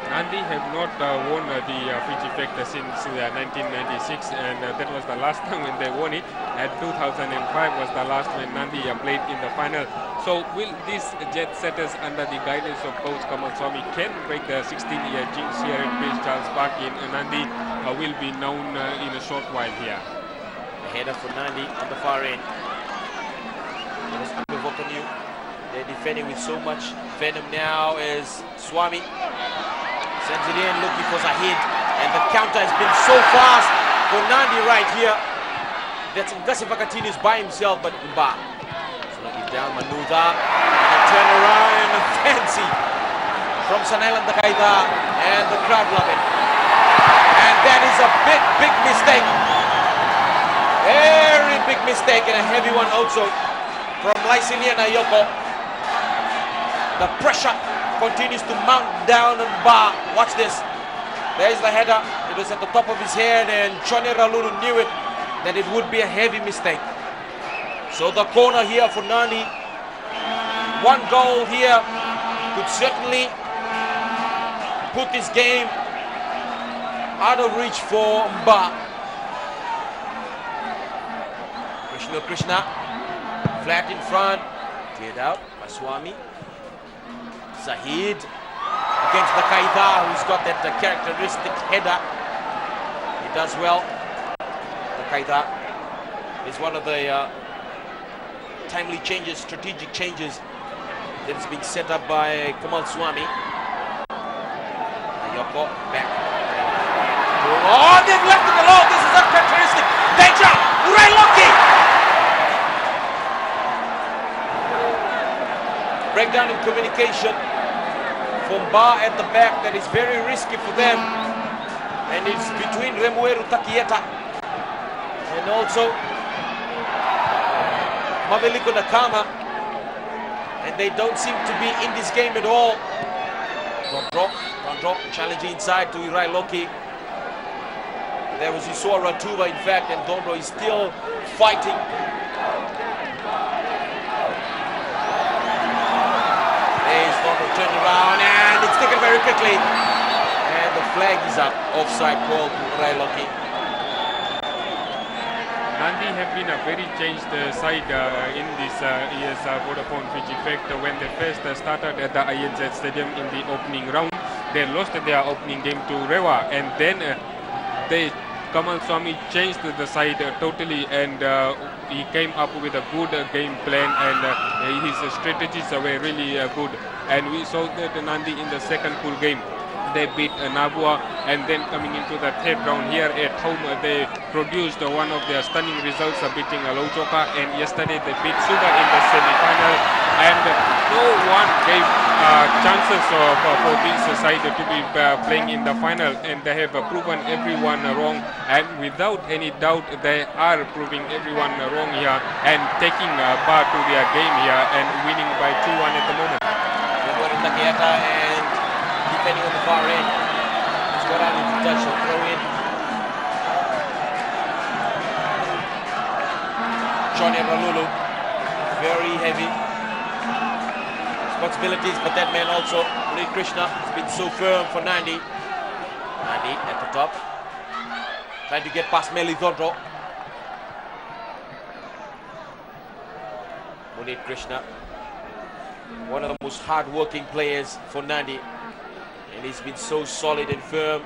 Nandi have not won the Fiji Factor since 1996, and that was the last time when they won it. And 2005 was the last when Nandi played in the final. So will these jet setters, under the guidance of coach Kamal Swami, can break the 16-year jinx here at Prince Charles Park in Nandi, will be known in a short while here. A header for Nandi on the far end. It was Anduvokanu. They're defending with so much venom now as Swami sends it in, looking for Zahid, and the counter has been so fast for Nandi right here. That's Ngasi Vakatini is by himself, but Mba slowing it down. Manuda, and a turnaround and a fancy from Sanailan Dakaida, and the crowd love it. That is a big mistake. Very big mistake, and a heavy one also from Lysinia Nayoko. The pressure continues to mount down on Ba. Watch this. There's the header. It was at the top of his head, and Johnny Ralulu knew it, that it would be a heavy mistake. So the corner here for Nadi. One goal here could certainly put this game out of reach for Ba. Krishna, flat in front, cleared out by Swami. Zahid against the Qaida, who's got that characteristic header. He does well. The Qaida is one of the timely changes, strategic changes that is being set up by Kamal Swami. Yoko back. Oh, they've left it alone. This is uncharacteristic. Danger! Ray Loki! Breakdown in communication from Ba at the back. That is very risky for them, and it's between Remueru Takieta and also Maveliko Nakama, and they don't seem to be in this game at all. Don't drop, challenging inside to Irai Loki. There was Yusua Ratuba, in fact, and Dondro is still fighting. Turn around, and it's taken very quickly, and the flag is up. Offside call to Irai Loki. Nadi have been a very changed side in this year's Vodafone Fiji Fact. When they first started at the INZ Stadium in the opening round, they lost their opening game to Rewa, and then Kamal Swami changed the side totally, and he came up with a good game plan, and his strategies were really good. And we saw that Nadi in the second pool game, they beat Nabua, and then coming into the third round here at home, they produced one of their stunning results, beating Lojoka, and yesterday they beat Suga in the semi-final, and no one gave chances for this side to be playing in the final, and they have proven everyone wrong, and without any doubt they are proving everyone wrong here and taking Ba to their game here and winning by 2-1 at the moment. Takieta, and depending on the far end, he's got out into touch, he'll throw in. Johnny Ralulu, very heavy responsibilities, but that man also, Munir Krishna, has been so firm for Nadi. Nadi at the top, trying to get past Meli Dhodro. Munir Krishna, one of the most hard-working players for Nadi, and he's been so solid and firm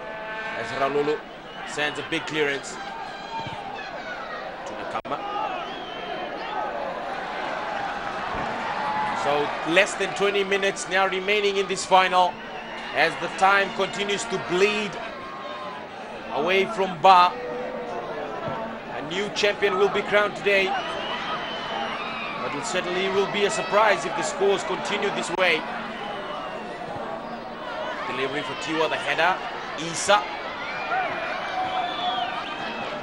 as Ralulu sends a big clearance to Nakama. So less than 20 minutes now remaining in this final as the time continues to bleed away from Ba. A new champion will be crowned today. But it certainly will be a surprise if the scores continue this way. Delivery for Tiwa, the header. Isa.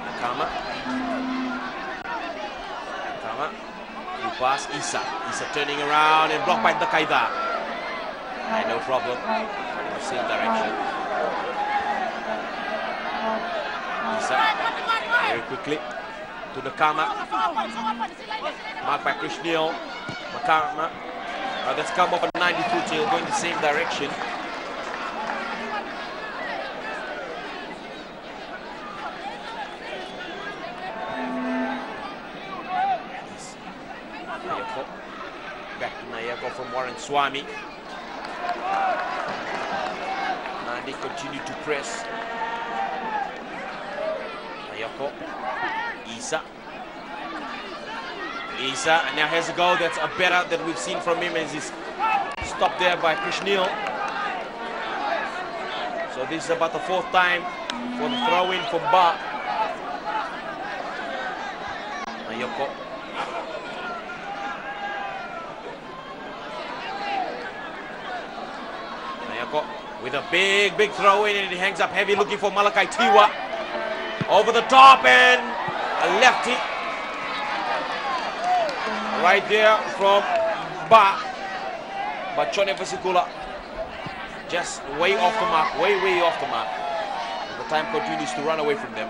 Nakama. Who pass Isa. Isa turning around and blocked by the Qaida. And no problem. In the same direction. Isa. Very quickly to Nakama. Marked by Krishnil. Makama. That's come up at 92, so he'll go in the same direction. Nayako. Back to Nayako from Warren Swami. Nadi continue to press. Nayako. Isa. Isa now has a goal. That's a better that we've seen from him as he's stopped there by Krishnil. So this is about the fourth time for the throw-in from Ba. Nayoko. Nayoko with a big throw-in, and he hangs up heavy looking for Malakai Tiwa. Over the top and a lefty. Right there from Ba. But Chone Vasikula just way off the mark, way off the mark. The time continues to run away from them.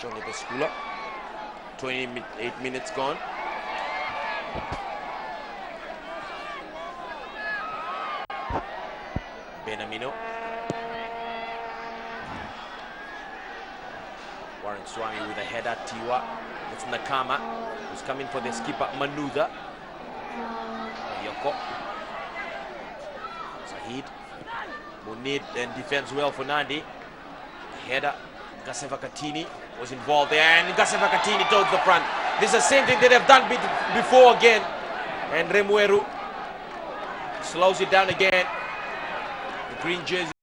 Chone Vasikula, 28 minutes gone. Benamino. Warren Swami with a header. Tiwa. It's Nakama who's coming for the skipper Manuda. Yoko. Sahid. Munid and defends well for Nadi. Header. Gaseva Katini was involved there, and Gaseva Katini towards the front. This is the same thing that they've done before again. And Remueru slows it down again. The green jersey